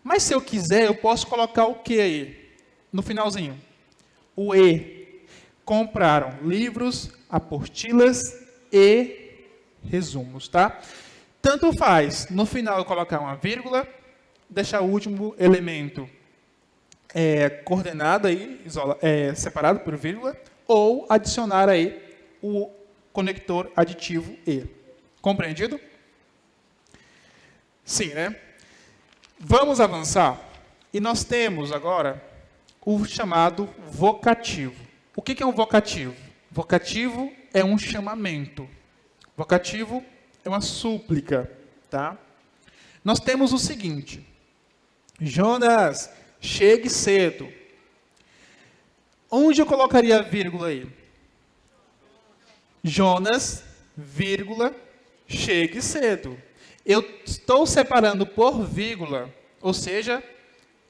Mas se eu quiser, eu posso colocar o que aí? No finalzinho. O E. Compraram livros, apostilas e resumos, tá? Tanto faz, no final eu colocar uma vírgula, deixar o último elemento coordenado aí, separado por vírgula, ou adicionar aí o conector aditivo E. Compreendido? Sim, né? Vamos avançar. E nós temos agora o chamado vocativo. O que é um vocativo? Vocativo é um chamamento. Vocativo é uma súplica, tá? Nós temos o seguinte: Jonas, chegue cedo. Onde eu colocaria a vírgula aí? Jonas, vírgula, chegue cedo. Eu estou separando por vírgula, ou seja,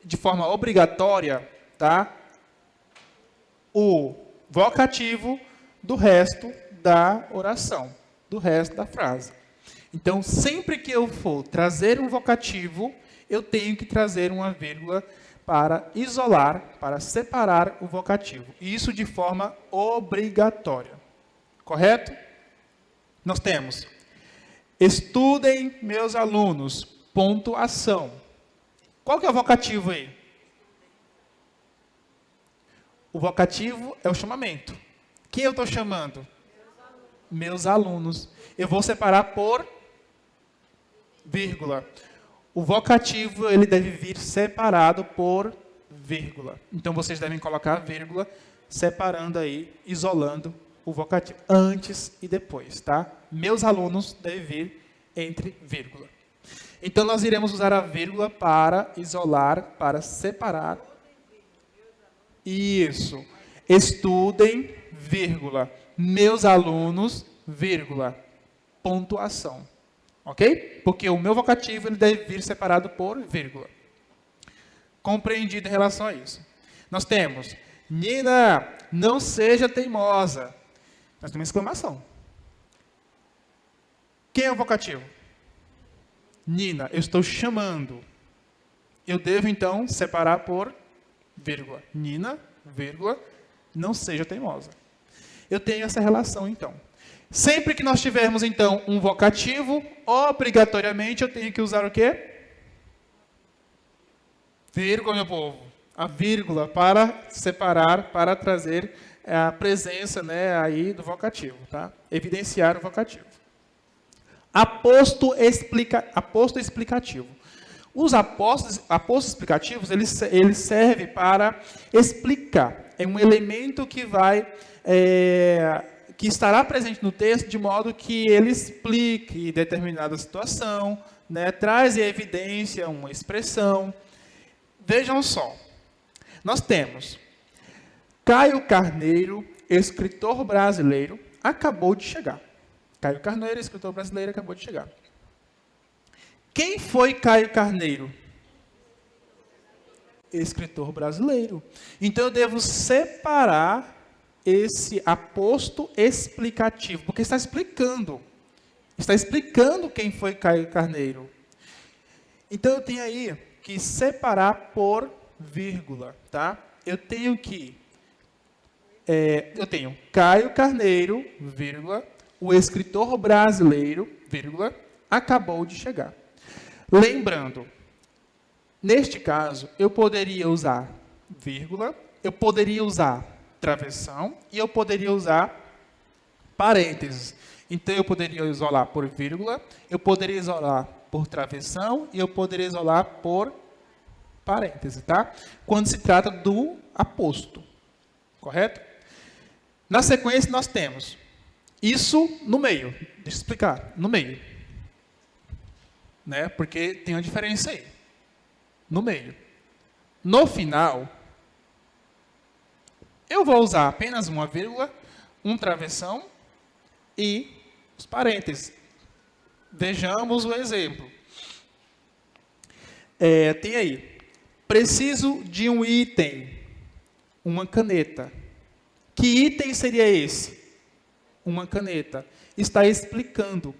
de forma obrigatória, tá? O vocativo do resto da oração, do resto da frase. Então, sempre que eu for trazer um vocativo, eu tenho que trazer uma vírgula para isolar, para separar o vocativo. E isso de forma obrigatória. Correto? Nós temos: estudem, meus alunos, pontuação. Qual que é o vocativo aí? O vocativo é o chamamento. Quem eu estou chamando? Meus alunos. Eu vou separar por vírgula. O vocativo ele deve vir separado por vírgula. Então, vocês devem colocar a vírgula, separando aí, isolando o vocativo, antes e depois, tá? Meus alunos devem vir entre vírgula. Então, nós iremos usar a vírgula para isolar, para separar. Isso. Estudem, vírgula. Meus alunos, vírgula. Pontuação. Ok? Porque o meu vocativo ele deve vir separado por vírgula. Compreendido em relação a isso. Nós temos, Nina, não seja teimosa. Nós temos uma exclamação. Quem é o vocativo? Nina, eu estou chamando. Eu devo, então, separar por vírgula. Nina, vírgula, não seja teimosa. Eu tenho essa relação, então. Sempre que nós tivermos, então, um vocativo, obrigatoriamente eu tenho que usar o quê? Vírgula, meu povo. A vírgula para separar, para trazer a presença, né, aí do vocativo, tá? Evidenciar o vocativo. Aposto explicativo. Os apostos explicativos, eles servem para explicar. É um elemento que que estará presente no texto de modo que ele explique determinada situação, né, traz em evidência uma expressão. Vejam só, nós temos Caio Carneiro, escritor brasileiro, acabou de chegar. Caio Carneiro, escritor brasileiro, acabou de chegar. Quem foi Caio Carneiro? Escritor brasileiro. Então, eu devo separar esse aposto explicativo, porque está explicando. Está explicando quem foi Caio Carneiro. Então, eu tenho aí que separar por vírgula, tá? Eu tenho Caio Carneiro, vírgula, o escritor brasileiro, vírgula, acabou de chegar. Lembrando, neste caso, eu poderia usar vírgula, eu poderia usar travessão e eu poderia usar parênteses. Então, eu poderia isolar por vírgula, eu poderia isolar por travessão e eu poderia isolar por parêntese, tá? Quando se trata do aposto, correto? Na sequência, nós temos isso no meio. Deixa eu explicar. No meio. Né? Porque tem uma diferença aí. No meio. No final, eu vou usar apenas uma vírgula, um travessão e os parênteses. Vejamos o exemplo. Tem aí. Preciso de um item. Uma caneta. Que item seria esse? Uma caneta. Está explicando.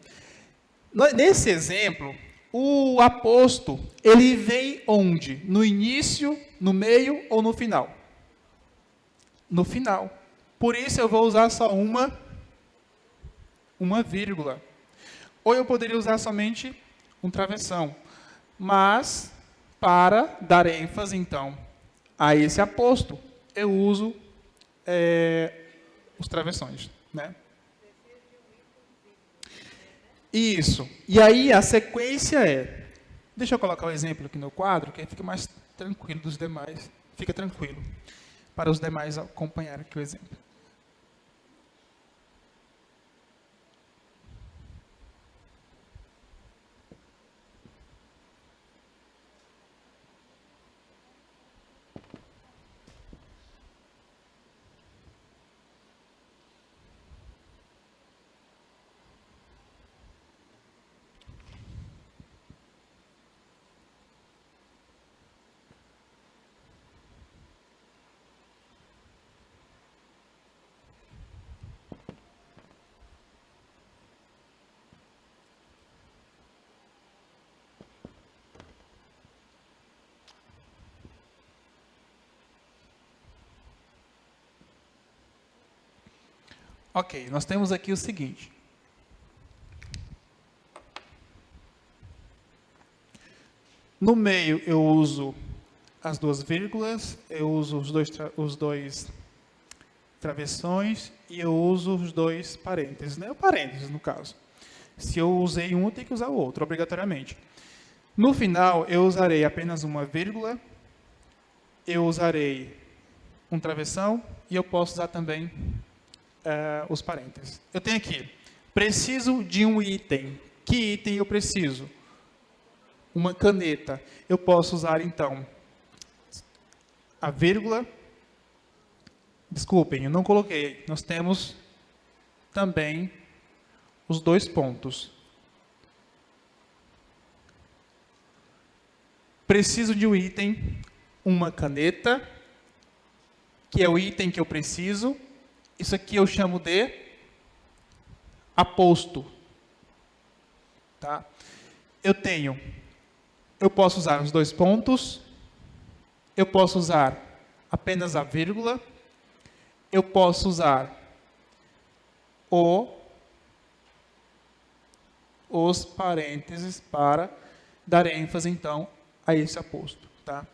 Nesse exemplo, o aposto, ele vem onde? No início, no meio ou no final? No final. Por isso eu vou usar só uma vírgula. Ou eu poderia usar somente um travessão. Mas, para dar ênfase, então, a esse aposto, eu uso os travessões, né? Isso. E aí a sequência é... Deixa eu colocar o exemplo aqui no quadro, que aí fica mais tranquilo dos demais. Fica tranquilo para os demais acompanharem aqui o exemplo. Ok, nós temos aqui o seguinte. No meio eu uso as duas vírgulas, eu uso os dois travessões e eu uso os dois parênteses, né? O parênteses, no caso. Se eu usei um, eu tenho que usar o outro, obrigatoriamente. No final, eu usarei apenas uma vírgula, eu usarei um travessão e eu posso usar também os parênteses. Eu tenho aqui, preciso de um item. Que item eu preciso? Uma caneta. Eu posso usar, então, a vírgula. Desculpem, eu não coloquei. Nós temos também os dois pontos. Preciso de um item, uma caneta, que é o item que eu preciso. Isso aqui eu chamo de aposto. Tá? Eu posso usar os dois pontos, eu posso usar apenas a vírgula, eu posso usar os parênteses para dar ênfase, então, a esse aposto. Tá?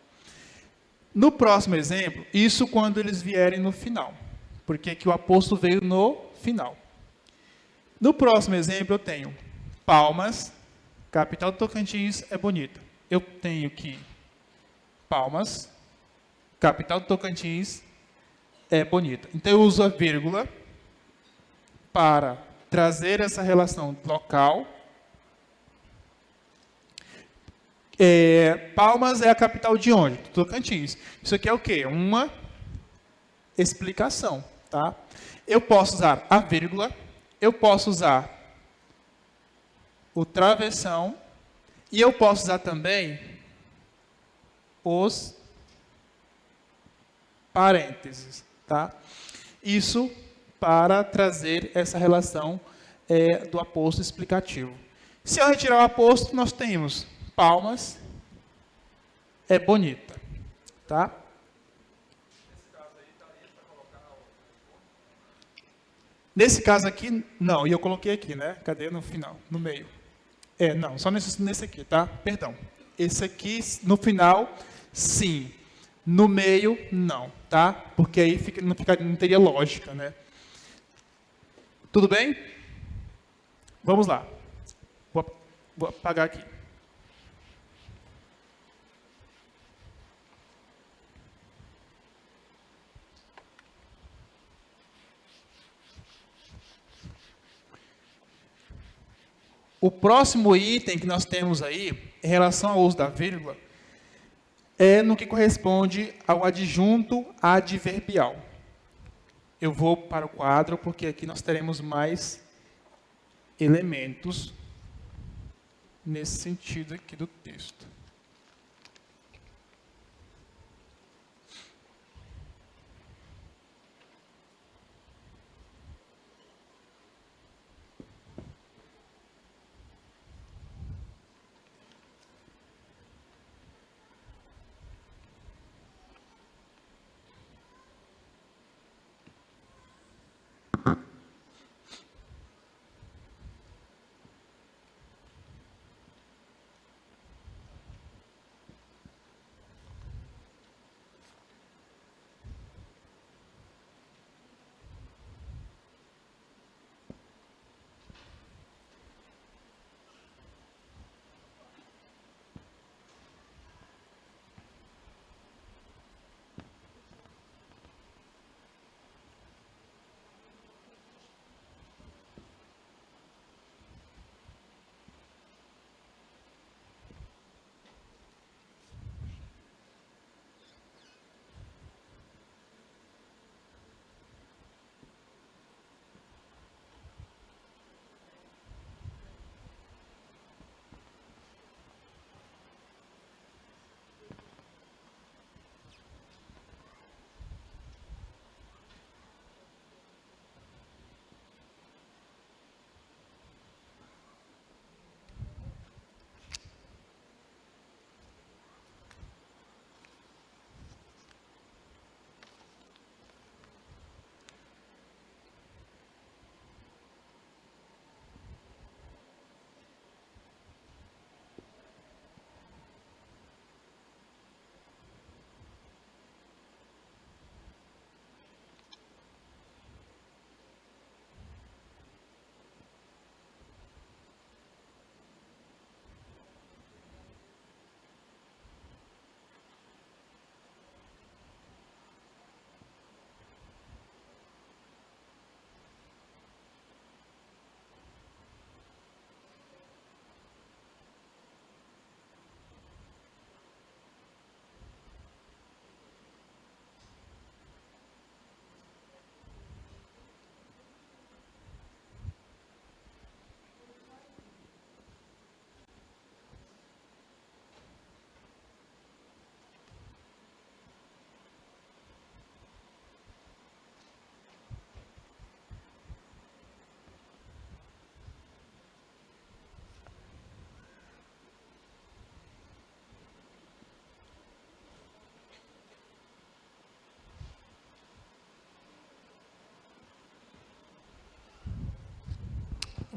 No próximo exemplo, isso quando eles vierem no final, porque aqui o aposto veio no final. No próximo exemplo, eu tenho Palmas, capital do Tocantins é bonita. Eu tenho que Palmas, capital do Tocantins é bonita. Então, eu uso a vírgula para trazer essa relação local. Palmas é a capital de onde? Do Tocantins. Isso aqui é o quê? Uma explicação. Tá? Eu posso usar a vírgula, eu posso usar o travessão e eu posso usar também os parênteses. Tá? Isso para trazer essa relação do aposto explicativo. Se eu retirar o aposto, nós temos Palmas é bonita. Tá? Nesse caso aqui, não, e eu coloquei aqui, né? Cadê? No final, no meio. Não, só nesse aqui, tá? Perdão. Esse aqui, no final, sim. No meio, não, tá? Porque aí não teria lógica, né? Tudo bem? Vamos lá. Vou apagar aqui. O próximo item que nós temos aí, em relação ao uso da vírgula, é no que corresponde ao adjunto adverbial. Eu vou para o quadro, porque aqui nós teremos mais elementos nesse sentido aqui do texto.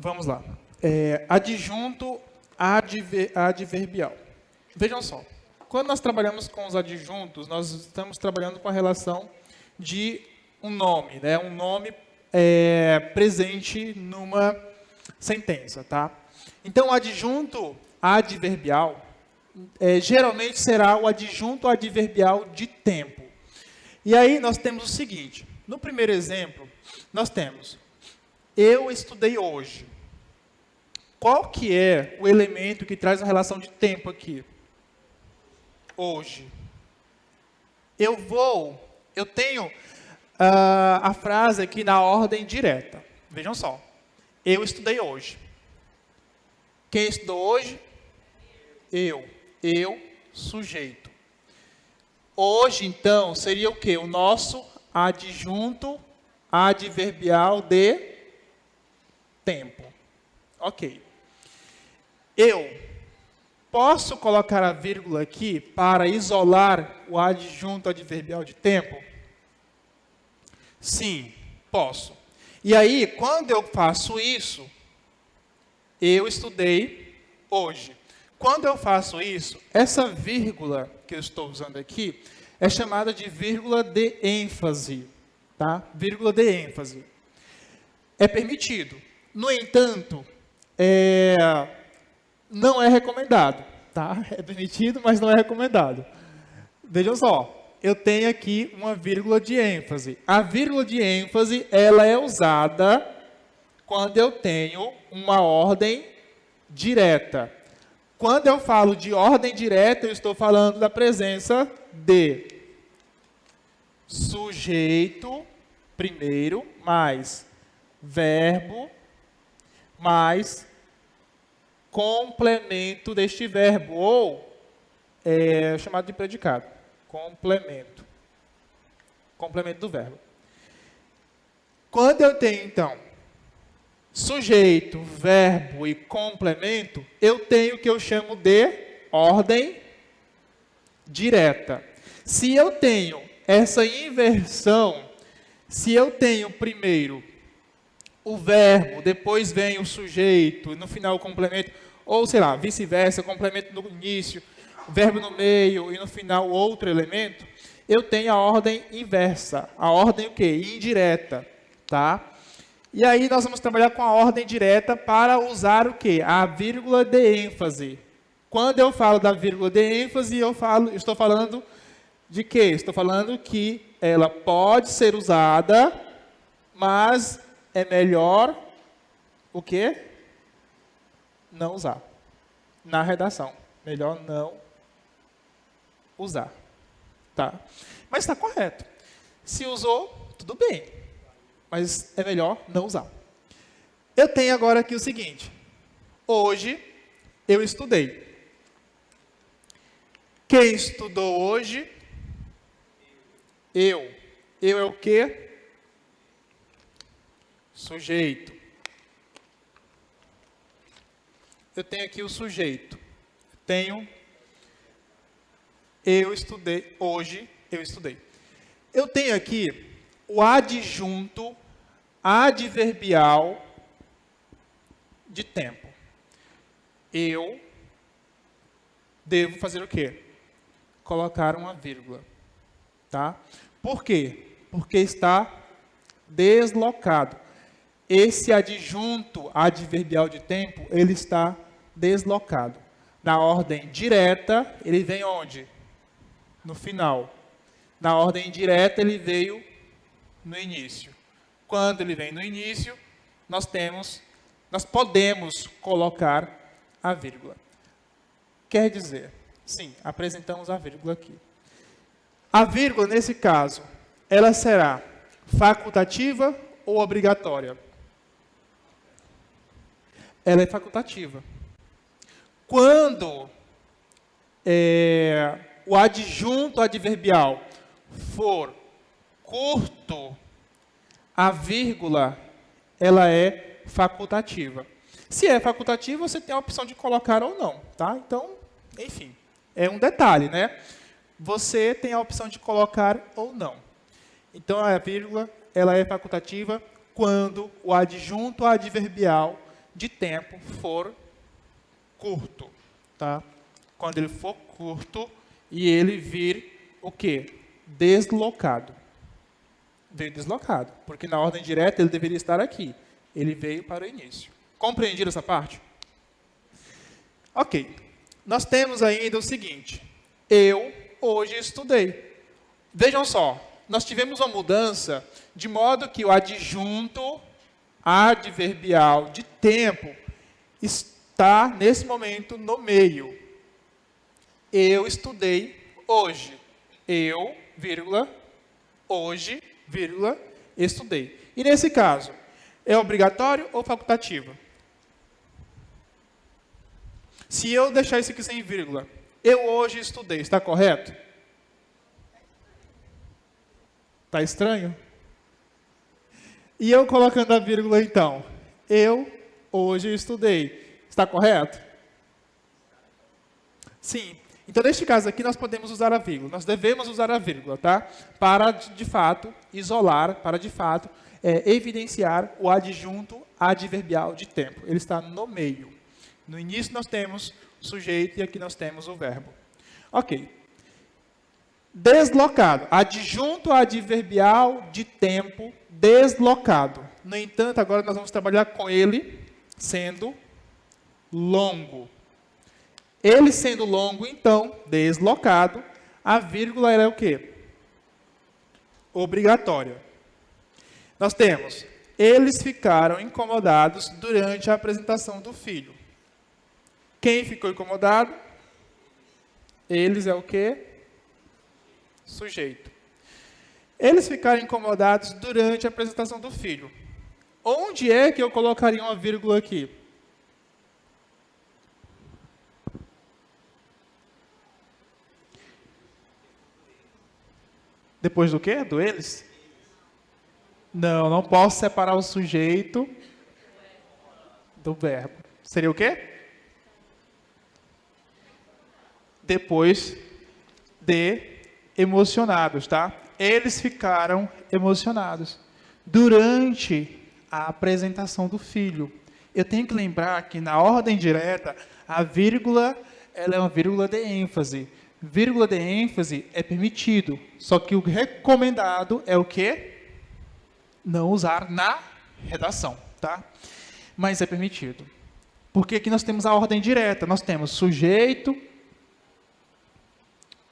Vamos lá. Adjunto adverbial. Vejam só. Quando nós trabalhamos com os adjuntos, nós estamos trabalhando com a relação de um nome, né? Um nome presente numa sentença, tá? Então, o adjunto adverbial geralmente será o adjunto adverbial de tempo. E aí nós temos o seguinte. No primeiro exemplo, nós temos eu estudei hoje. Qual que é o elemento que traz a relação de tempo aqui? Hoje. Eu tenho a frase aqui na ordem direta. Vejam só. Eu estudei hoje. Quem estudou hoje? Eu. Eu, sujeito. Hoje, então, seria o quê? O nosso adjunto adverbial de tempo. Ok. Eu posso colocar a vírgula aqui para isolar o adjunto adverbial de tempo? Sim, posso. E aí, quando eu faço isso, eu estudei hoje. Quando eu faço isso, essa vírgula que eu estou usando aqui é chamada de vírgula de ênfase. Tá? Vírgula de ênfase. É permitido. No entanto, não é recomendado. Tá? É permitido, mas não é recomendado. Vejam só. Eu tenho aqui uma vírgula de ênfase. A vírgula de ênfase ela é usada quando eu tenho uma ordem direta. Quando eu falo de ordem direta, eu estou falando da presença de sujeito, primeiro, mais verbo, mais complemento deste verbo, ou chamado de predicado. Complemento. Complemento do verbo. Quando eu tenho, então, sujeito, verbo e complemento, eu tenho o que eu chamo de ordem direta. Se eu tenho essa inversão, se eu tenho primeiro o verbo, depois vem o sujeito, no final o complemento, ou sei lá, vice-versa, complemento no início, verbo no meio e no final outro elemento, eu tenho a ordem inversa. A ordem o quê? Indireta, tá? E aí nós vamos trabalhar com a ordem direta para usar o quê? A vírgula de ênfase. Quando eu falo da vírgula de ênfase, estou falando de quê? Estou falando que ela pode ser usada, mas é melhor o quê? Não usar. Na redação. Melhor não usar. Tá? Mas está correto. Se usou, tudo bem. Mas é melhor não usar. Eu tenho agora aqui o seguinte. Hoje, eu estudei. Quem estudou hoje? Eu. Eu é o quê? Sujeito. Eu tenho aqui o sujeito. Tenho eu estudei, hoje eu estudei. Eu tenho aqui o adjunto adverbial de tempo. Eu devo fazer o quê? Colocar uma vírgula. Tá? Por quê? Porque está deslocado. Esse adjunto adverbial de tempo, ele está deslocado. Na ordem direta, ele vem onde? No final. Na ordem indireta, ele veio no início. Quando ele vem no início, nós podemos colocar a vírgula. Quer dizer, sim, apresentamos a vírgula aqui. A vírgula, nesse caso, ela será facultativa ou obrigatória? Ela é facultativa. Quando o adjunto adverbial for curto, a vírgula ela é facultativa. Se é facultativa, você tem a opção de colocar ou não, tá? Então, enfim, é um detalhe, né? Você tem a opção de colocar ou não. Então, a vírgula ela é facultativa quando o adjunto adverbial de tempo for curto, tá? Quando ele for curto e ele vir o quê? Deslocado. Veio deslocado, porque na ordem direta ele deveria estar aqui. Ele veio para o início. Compreendido essa parte? Ok. Nós temos ainda o seguinte. Eu hoje estudei. Vejam só. Nós tivemos uma mudança de modo que o adjunto adverbial de tempo está, nesse momento, no meio. Eu estudei hoje. Eu, vírgula, hoje, vírgula, estudei. E nesse caso, é obrigatório ou facultativo? Se eu deixar isso aqui sem vírgula, eu hoje estudei, está correto? Está estranho? E eu colocando a vírgula então, eu hoje estudei, está correto? Sim. Então, neste caso aqui, nós podemos usar a vírgula. Nós devemos usar a vírgula, tá? Para, de fato, isolar, para, de fato, evidenciar o adjunto adverbial de tempo. Ele está no meio. No início, nós temos o sujeito e aqui nós temos o verbo. Ok. Deslocado. Adjunto adverbial de tempo deslocado. No entanto, agora nós vamos trabalhar com ele sendo longo. Ele sendo longo, então, deslocado, a vírgula era o quê? Obrigatória. Nós temos, eles ficaram incomodados durante a apresentação do filho. Quem ficou incomodado? Eles é o quê? Sujeito. Eles ficaram incomodados durante a apresentação do filho. Onde é que eu colocaria uma vírgula aqui? Depois do quê? Do eles? Não, não posso separar o sujeito do verbo. Seria o quê? Depois de emocionados, tá? Eles ficaram emocionados durante a apresentação do filho. Eu tenho que lembrar que na ordem direta, a vírgula, ela é uma vírgula de ênfase. Vírgula de ênfase é permitido, só que o recomendado é o quê? Não usar na redação, tá? Mas é permitido. Porque aqui nós temos a ordem direta, nós temos sujeito,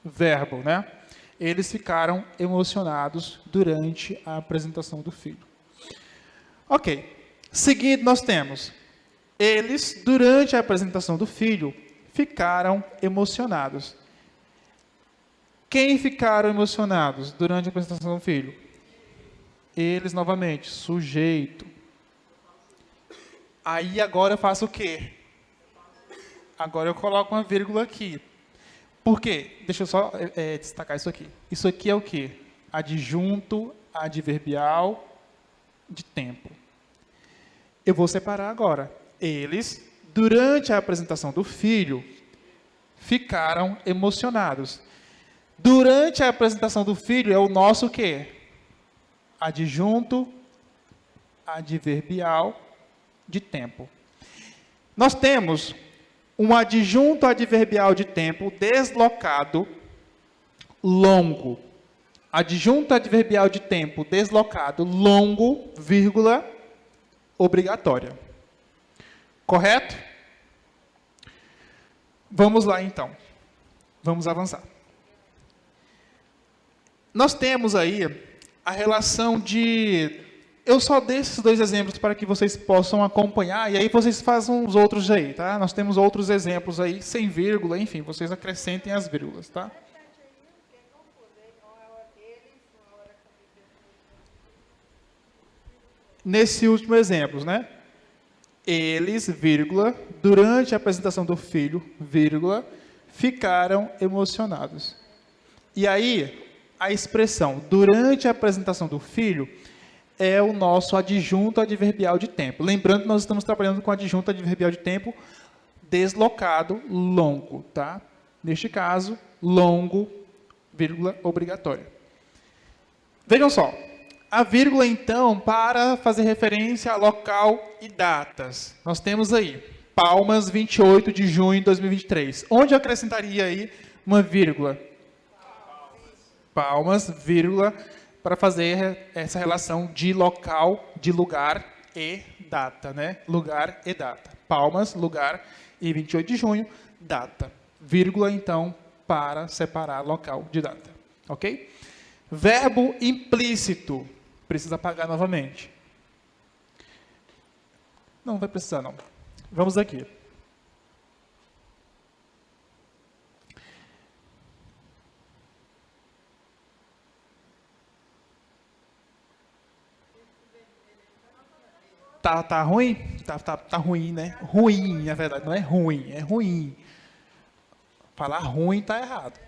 verbo, né? Eles ficaram emocionados durante a apresentação do filho. Ok. Seguindo, nós temos eles, durante a apresentação do filho, ficaram emocionados. Quem ficaram emocionados durante a apresentação do filho? Eles, novamente, sujeito. Aí, agora eu faço o quê? Agora eu coloco uma vírgula aqui. Por quê? Deixa eu só destacar isso aqui. Isso aqui é o quê? Adjunto adverbial de tempo. Eu vou separar agora. Eles, durante a apresentação do filho, ficaram emocionados. Durante a apresentação do filho é o nosso o quê? Adjunto adverbial de tempo. Nós temos um adjunto adverbial de tempo deslocado longo. Adjunto adverbial de tempo deslocado longo, vírgula, obrigatória. Correto? Vamos lá, então. Vamos avançar. Nós temos aí a relação de... Eu só dei esses dois exemplos para que vocês possam acompanhar, e aí vocês fazem os outros aí, tá? Nós temos outros exemplos aí, sem vírgula, enfim, vocês acrescentem as vírgulas, tá? Nesse último exemplo, né? Eles, vírgula, durante a apresentação do filho, vírgula, ficaram emocionados. E aí, a expressão durante a apresentação do filho é o nosso adjunto adverbial de tempo. Lembrando que nós estamos trabalhando com adjunto adverbial de tempo deslocado longo, tá? Neste caso, longo, vírgula, obrigatório. Vejam só, A vírgula, então, para fazer referência a local e datas. Nós temos aí, Palmas, 28 de junho de 2023. Onde eu acrescentaria aí uma vírgula? Palmas, vírgula, para fazer essa relação de local, de lugar e data, né? Lugar e data. Palmas, lugar e 28 de junho, data. Vírgula, então, para separar local de data. Ok? Verbo implícito. Precisa apagar novamente. Não vai precisar, não. Vamos aqui. Tá ruim? Tá ruim, né? Ruim, na verdade. Não é ruim, é ruim. Falar ruim tá errado.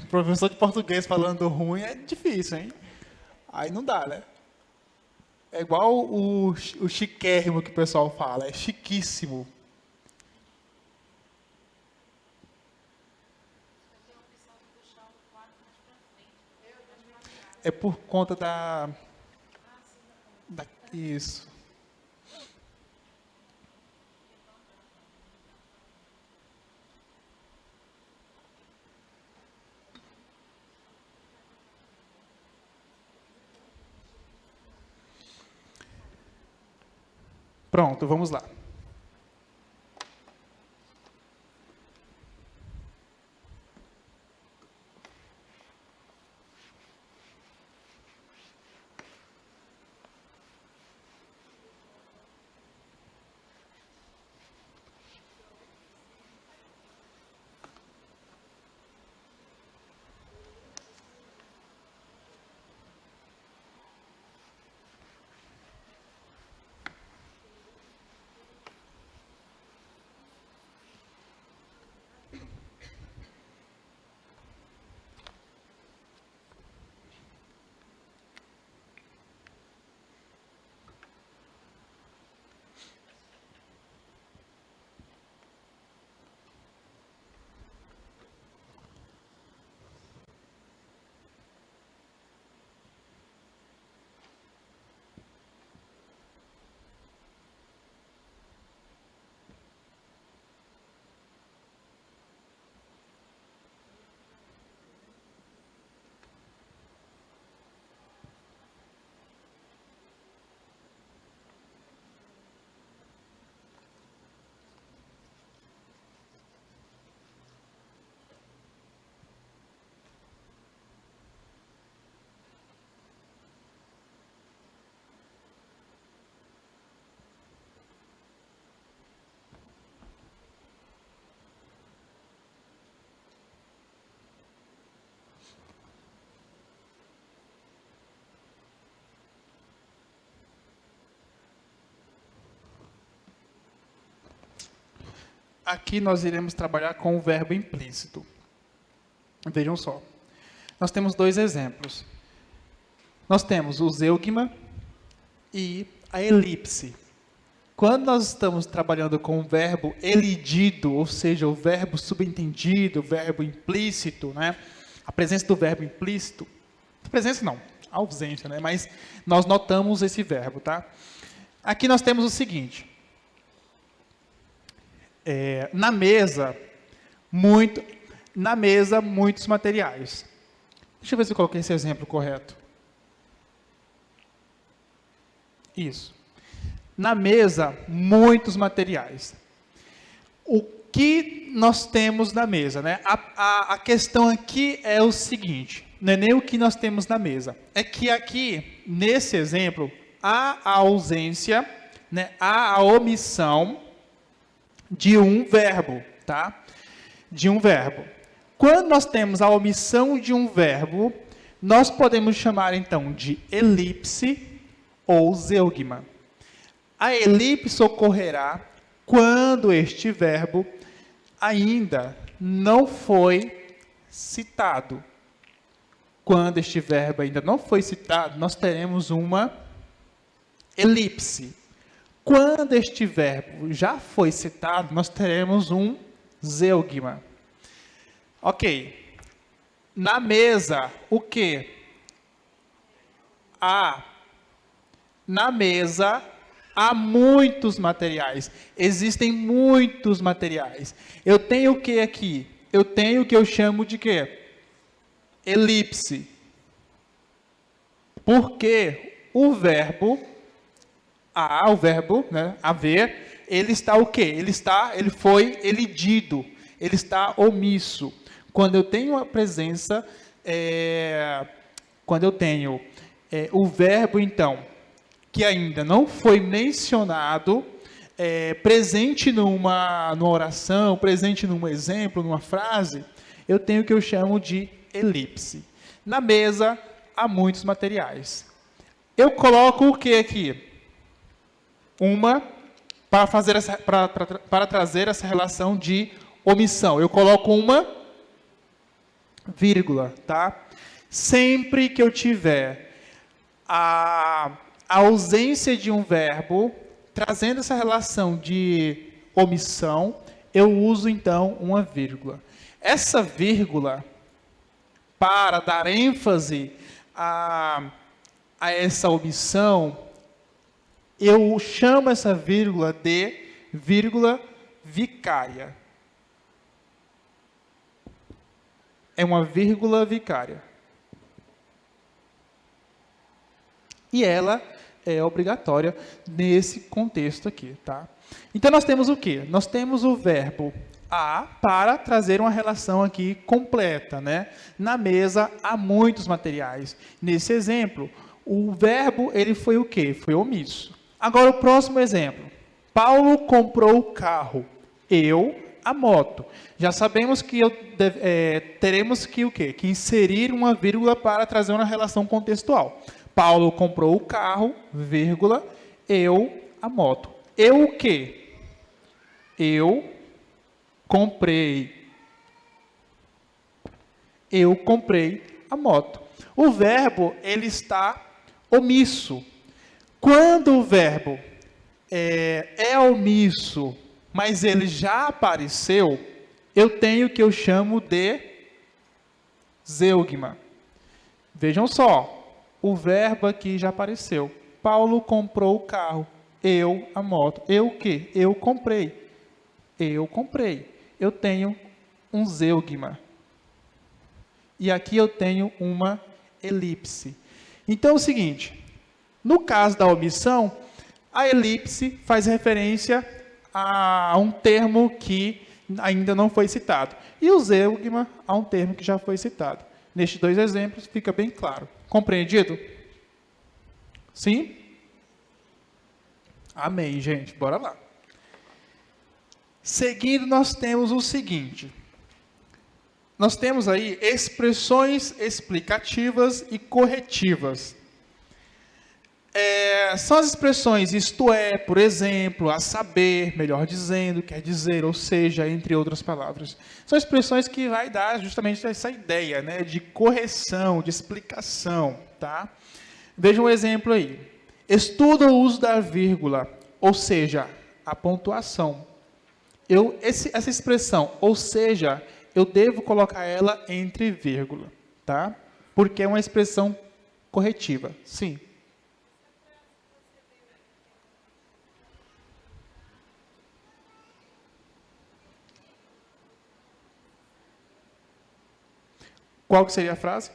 Professor de português falando ruim é difícil, hein? Aí não dá, né? É igual o chiquérrimo que o pessoal fala, é chiquíssimo. É por conta isso. Pronto, vamos lá. Aqui nós iremos trabalhar com o verbo implícito. Vejam só. Nós temos dois exemplos. Nós temos o zeugma e a elipse. Quando nós estamos trabalhando com o verbo elidido, ou seja, o verbo subentendido, o verbo implícito, né? A presença do verbo implícito, presença não, ausência, né? Mas nós notamos esse verbo, tá? Aqui nós temos o seguinte. Na mesa, muitos materiais. Deixa eu ver se eu coloquei esse exemplo correto. Isso. Na mesa, muitos materiais. O que nós temos na mesa, né? A questão aqui é o seguinte, não é nem o que nós temos na mesa. É que aqui, nesse exemplo, há a ausência, né? Há a omissão de um verbo, tá? De um verbo. Quando nós temos a omissão de um verbo, nós podemos chamar então de elipse ou zeugma. A elipse ocorrerá quando este verbo ainda não foi citado. Quando este verbo ainda não foi citado, nós teremos uma elipse. Quando este verbo já foi citado, nós teremos um zeugma. Ok. Na mesa, o quê? Na mesa há muitos materiais. Existem muitos materiais. Eu tenho o que aqui? Eu tenho o que eu chamo de quê? Elipse. Porque o verbo né, haver, ele está o quê? Ele foi elidido. Ele está omisso. Quando eu tenho a presença, quando eu tenho o verbo, então, que ainda não foi mencionado, presente numa oração, presente num exemplo, numa frase, eu tenho o que eu chamo de elipse. Na mesa, há muitos materiais. Eu coloco o que aqui? Para trazer essa relação de omissão. Eu coloco uma vírgula, tá? Sempre que eu tiver a ausência de um verbo, trazendo essa relação de omissão, eu uso então uma vírgula. Essa vírgula, para dar ênfase a essa omissão, eu chamo essa vírgula de vírgula vicária. É uma vírgula vicária. E ela é obrigatória nesse contexto aqui, tá? Então nós temos o quê? Nós temos o verbo a para trazer uma relação aqui completa, né? Na mesa há muitos materiais. Nesse exemplo, o verbo ele foi o quê? Foi omisso. Agora o próximo exemplo. Paulo comprou o carro, eu a moto. Já sabemos que teremos que o quê? Que inserir uma vírgula para trazer uma relação contextual. Paulo comprou o carro, vírgula, eu a moto. Eu o quê? Eu comprei. Eu comprei a moto. O verbo, ele está omisso. Quando o verbo é omisso, mas ele já apareceu, eu tenho o que eu chamo de zeugma. Vejam só, o verbo aqui já apareceu. Paulo comprou o carro, eu a moto. Eu o quê? Eu comprei. Eu comprei. Eu tenho um zeugma. E aqui eu tenho uma elipse. Então é o seguinte, no caso da omissão, a elipse faz referência a um termo que ainda não foi citado. E o zeugma a um termo que já foi citado. Nestes dois exemplos fica bem claro. Compreendido? Sim? Amém, gente. Bora lá. Seguindo, nós temos o seguinte. Nós temos aí expressões explicativas e corretivas. São as expressões isto é, por exemplo, a saber, melhor dizendo, quer dizer, ou seja, entre outras palavras. São expressões que vai dar justamente essa ideia, né, de correção, de explicação, tá? Veja um exemplo aí. Estuda o uso da vírgula, ou seja, a pontuação. Essa expressão, ou seja, eu devo colocar ela entre vírgula, tá? Porque é uma expressão corretiva, sim. Qual que seria a frase?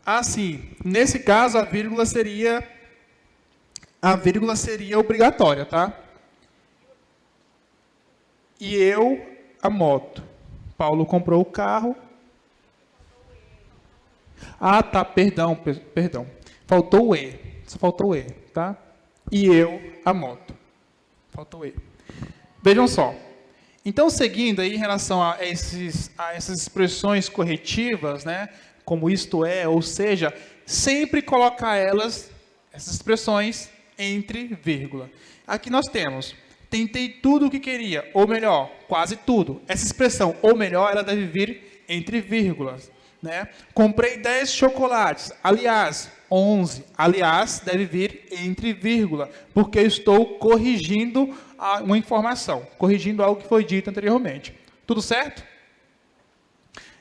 Ah, sim. Nesse caso, a vírgula seria obrigatória, tá? E eu, a moto. Paulo comprou o carro. Ah, tá, perdão. Faltou o E. Só faltou o E, tá? E eu, a moto. Faltou o E. Vejam só. Então, seguindo aí em relação a essas expressões corretivas, né? Como isto é, ou seja, sempre colocar essas expressões entre vírgula. Aqui nós tentei tudo o que queria, ou melhor, quase tudo. Essa expressão, ou melhor, ela deve vir entre vírgulas, né? Comprei 10 chocolates. Aliás, 11. Aliás, deve vir entre vírgula, porque eu estou corrigindo uma informação, corrigindo algo que foi dito anteriormente. Tudo certo?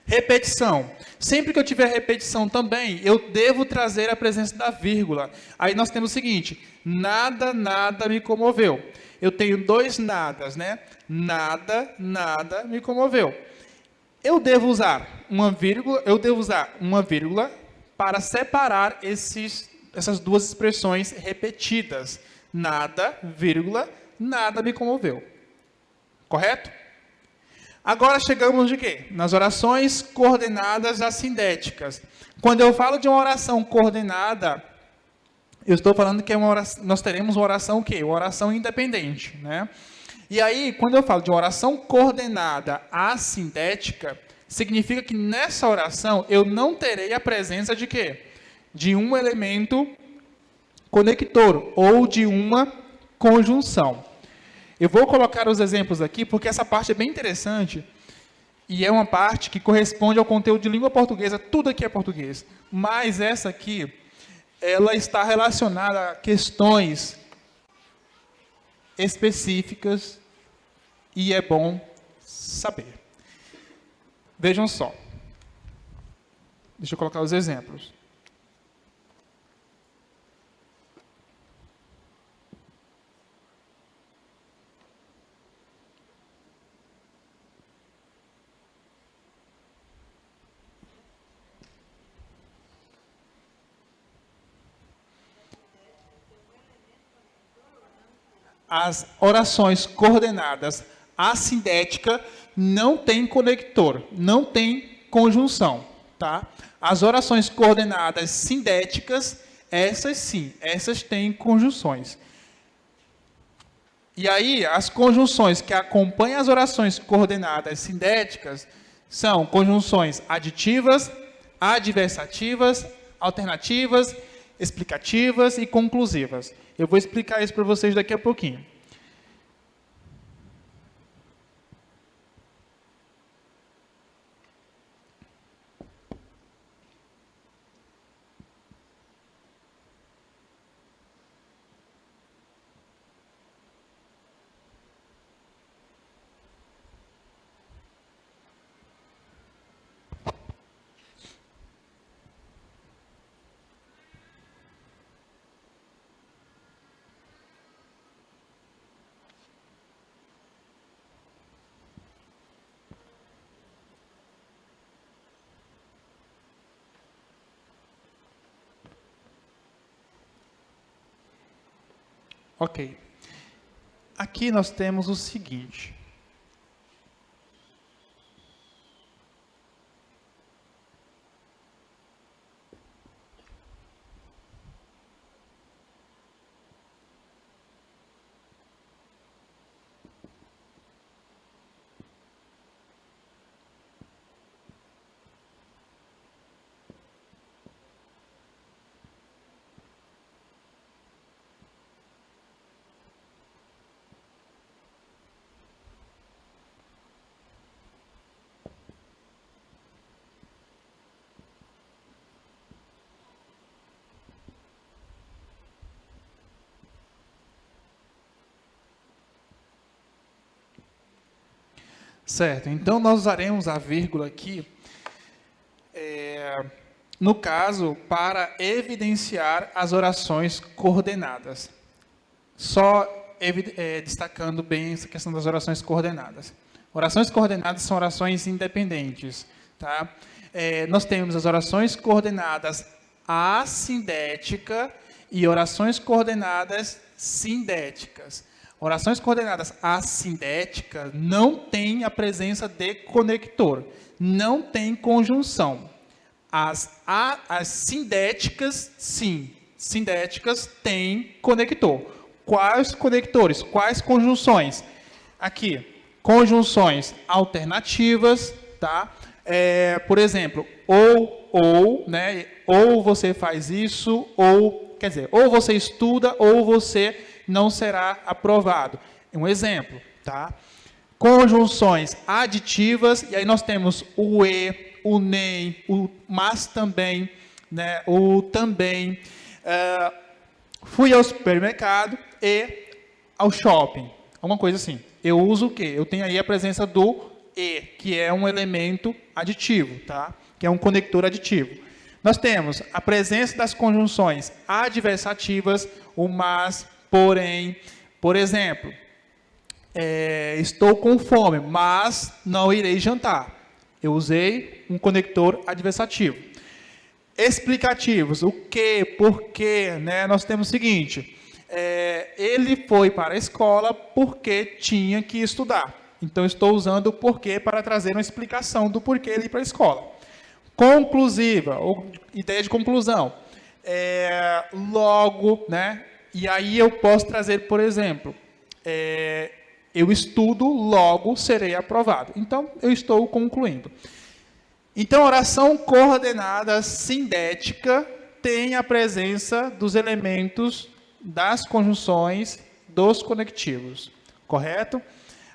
Repetição. Sempre que eu tiver repetição também, eu devo trazer a presença da vírgula. Aí nós temos o seguinte: nada, nada me comoveu. Eu tenho dois nadas, né? Nada, nada me comoveu. Eu devo usar uma vírgula para separar essas duas expressões repetidas. Nada, vírgula, nada me comoveu. Correto? Agora chegamos de quê? Nas orações coordenadas assindéticas. Quando eu falo de uma oração coordenada, eu estou falando que nós teremos uma oração o quê? Uma oração independente, né? E aí, quando eu falo de uma oração coordenada assindética, significa que nessa oração eu não terei a presença de quê? De um elemento conector ou de uma conjunção. Eu vou colocar os exemplos aqui porque essa parte é bem interessante e é uma parte que corresponde ao conteúdo de língua portuguesa. Tudo aqui é português, mas essa aqui, ela está relacionada a questões específicas e é bom saber. Vejam só. Deixa eu colocar os exemplos. As orações coordenadas assindética não tem conector, não tem conjunção, tá? As orações coordenadas sindéticas, essas sim, essas têm conjunções. E aí, as conjunções que acompanham as orações coordenadas sindéticas são conjunções aditivas, adversativas, alternativas, explicativas e conclusivas. Eu vou explicar isso para vocês daqui a pouquinho. Ok. Aqui nós temos o seguinte. Certo, então nós usaremos a vírgula aqui, no caso, para evidenciar as orações coordenadas. Só destacando bem essa questão das orações coordenadas. Orações coordenadas são orações independentes. Tá? Nós temos as orações coordenadas assindética e orações coordenadas sindéticas. Orações coordenadas assindéticas não tem a presença de conector, não tem conjunção. As sindéticas, sim, sindéticas têm conector. Quais conectores? Quais conjunções? Aqui, conjunções alternativas, tá? Por exemplo, ou, né? Ou você faz isso, ou, quer dizer, ou você estuda, ou você não será aprovado. Um exemplo, tá? Conjunções aditivas, e aí nós temos o e, o nem, o mas também, né? Ou também fui ao supermercado e ao shopping. Alguma coisa assim. Eu uso o quê? Eu tenho aí a presença do e, que é um elemento aditivo, tá? Que é um conector aditivo. Nós temos a presença das conjunções adversativas, o mas, porém. Por exemplo, estou com fome, mas não irei jantar. Eu usei um conector adversativo. Explicativos, o que, por quê, né? Nós temos o seguinte, ele foi para a escola porque tinha que estudar. Então, estou usando o porquê para trazer uma explicação do porquê ele ir para a escola. Conclusiva, ou ideia de conclusão. Logo, né? E aí eu posso trazer, por exemplo, eu estudo, logo serei aprovado. Então, eu estou concluindo. Então, oração coordenada sindética tem a presença dos elementos das conjunções dos conectivos. Correto?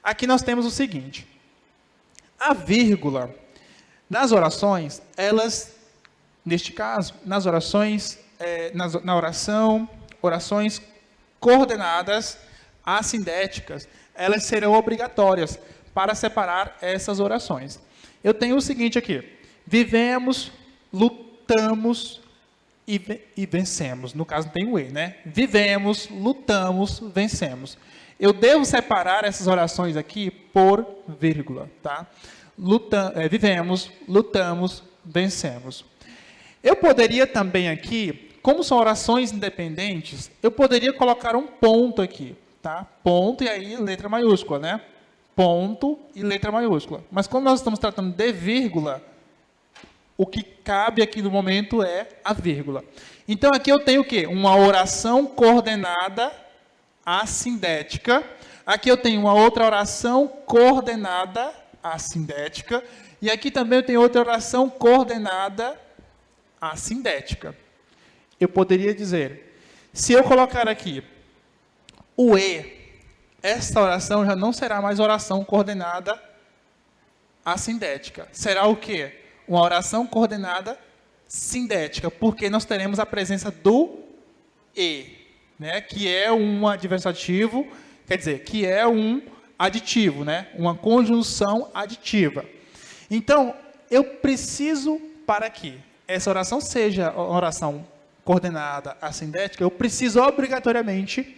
Aqui nós temos o seguinte. A vírgula, nas orações, elas, neste caso, nas orações, na oração, orações coordenadas assindéticas, elas serão obrigatórias para separar essas orações. Eu tenho o seguinte aqui. Vivemos, lutamos e vencemos. No caso, não tem o e, né? Vivemos, lutamos, vencemos. Eu devo separar essas orações aqui por vírgula, tá? Vivemos, lutamos, vencemos. Eu poderia também aqui, como são orações independentes, eu poderia colocar um ponto aqui, tá? Ponto e aí letra maiúscula, né? Ponto e letra maiúscula. Mas como nós estamos tratando de vírgula, o que cabe aqui no momento é a vírgula. Então aqui eu tenho o quê? Uma oração coordenada assindética. Aqui eu tenho uma outra oração coordenada assindética. E aqui também eu tenho outra oração coordenada assindética. Eu poderia dizer, se eu colocar aqui o e, esta oração já não será mais oração coordenada assindética. Será o quê? Uma oração coordenada sindética, porque nós teremos a presença do e, né? Que é um adversativo, quer dizer, que é um aditivo, né? Uma conjunção aditiva. Então, eu preciso, para que essa oração seja uma oração coordenada assindética, eu preciso obrigatoriamente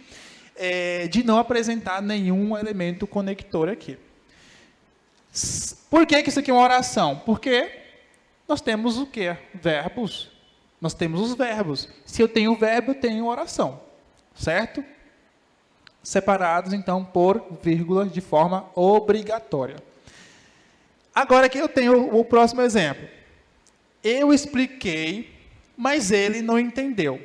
de não apresentar nenhum elemento conector aqui. Por que isso aqui é uma oração? Porque nós temos o quê? Verbos. Nós temos os verbos. Se eu tenho verbo, eu tenho oração. Certo? Separados, então, por vírgula de forma obrigatória. Agora aqui eu tenho o próximo exemplo. Eu expliquei, mas ele não entendeu.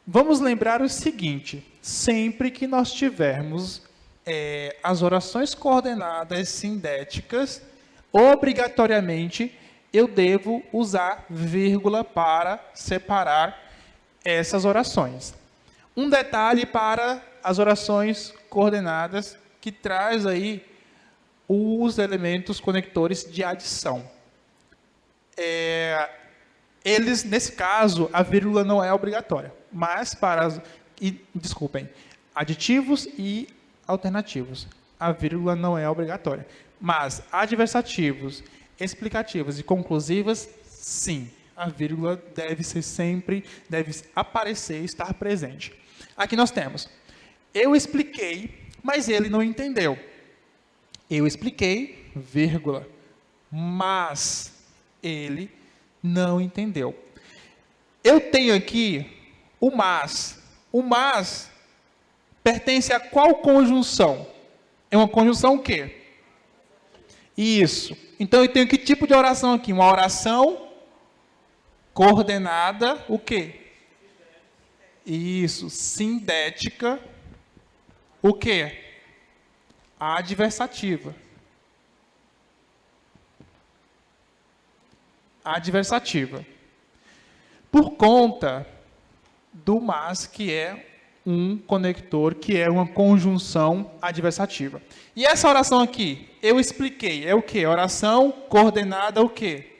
Vamos lembrar o seguinte. Sempre que nós tivermos as orações coordenadas sindéticas, obrigatoriamente eu devo usar vírgula para separar essas orações. Um detalhe para as orações coordenadas que traz aí os elementos conectores de adição. Eles, nesse caso, a vírgula não é obrigatória, mas para desculpem, aditivos e alternativos, a vírgula não é obrigatória, mas adversativos, explicativas e conclusivas, sim, a vírgula deve ser sempre, deve aparecer, estar presente. Aqui nós temos, eu expliquei, mas ele não entendeu. Eu expliquei, vírgula, mas ele não entendeu. Eu tenho aqui o mas. O mas pertence a qual conjunção? É uma conjunção o quê? Isso. Então, eu tenho que tipo de oração aqui? Uma oração coordenada, o quê? Isso, sindética, o quê? Adversativa. Adversativa. Por conta do mas, que é um conector, que é uma conjunção adversativa. E essa oração aqui, eu expliquei, é o quê? Oração coordenada o quê?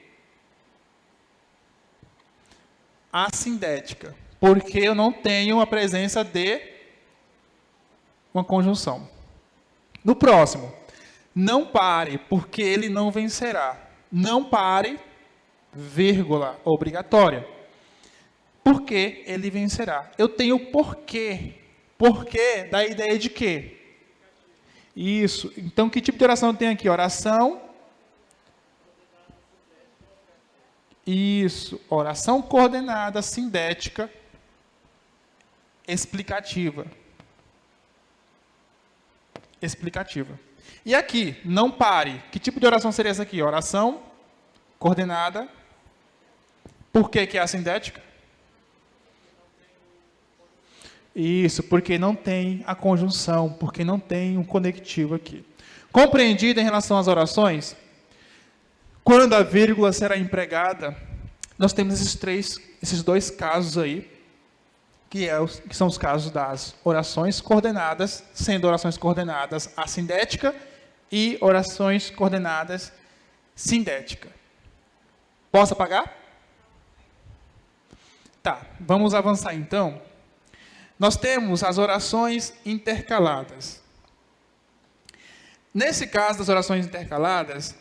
assindética, porque eu não tenho a presença de uma conjunção. No próximo, não pare, porque ele não vencerá. Não pare, vírgula, obrigatória. Porque ele vencerá. Eu tenho porquê. Porquê dá a ideia de quê? Isso. Então, que tipo de oração tem aqui? Oração. Isso. Oração coordenada, sindética, explicativa. Explicativa. E aqui, não pare. Que tipo de oração seria essa aqui? Oração coordenada. Por que é assindética? Isso, porque não tem a conjunção, porque não tem um conectivo aqui. Compreendido em relação às orações? Quando a vírgula será empregada, nós temos esses dois casos aí, que são os casos das orações coordenadas, sendo orações coordenadas assindética e orações coordenadas sindética. Posso apagar? Tá, vamos avançar então. Nós temos as orações intercaladas. Nesse caso das orações intercaladas,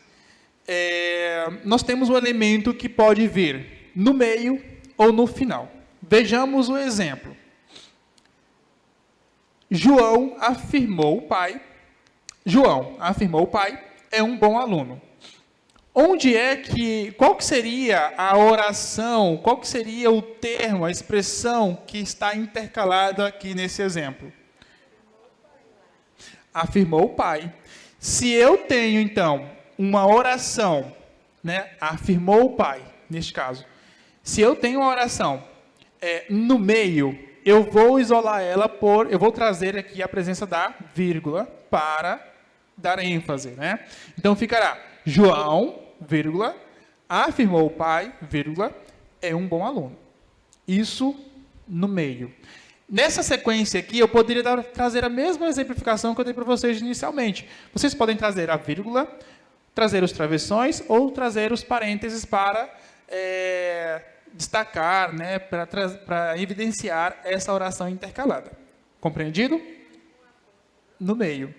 nós temos um elemento que pode vir no meio ou no final. Vejamos o exemplo. João afirmou o pai é um bom aluno. Qual que seria a oração, qual que seria o termo, a expressão que está intercalada aqui nesse exemplo? Afirmou o pai. Se eu tenho, então, uma oração, né, afirmou o pai, neste caso. Se eu tenho uma oração no meio, eu vou isolar ela eu vou trazer aqui a presença da vírgula para dar ênfase, né? Então ficará João, vírgula, afirmou o pai, vírgula, é um bom aluno. Isso no meio. Nessa sequência aqui, eu poderia trazer a mesma exemplificação que eu dei para vocês inicialmente. Vocês podem trazer a vírgula, trazer os travessões ou trazer os parênteses para destacar, né, para evidenciar essa oração intercalada. Compreendido? No meio.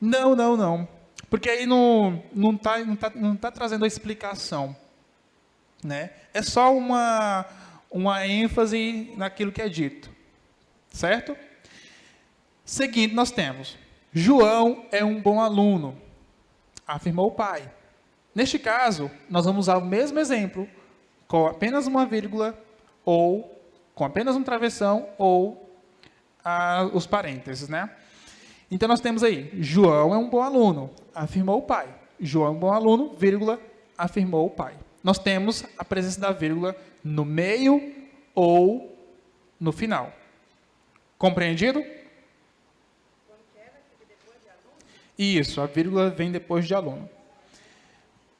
Não. Porque aí não tá trazendo a explicação, né? É só uma ênfase naquilo que é dito, certo? Seguinte, nós temos João é um bom aluno, afirmou o pai. Neste caso, nós vamos usar o mesmo exemplo, com apenas uma vírgula, ou com apenas um travessão, ou os parênteses, né? Então, nós temos aí, João é um bom aluno, afirmou o pai. João é um bom aluno, vírgula, afirmou o pai. Nós temos a presença da vírgula no meio ou no final. Compreendido? Isso, a vírgula vem depois de aluno.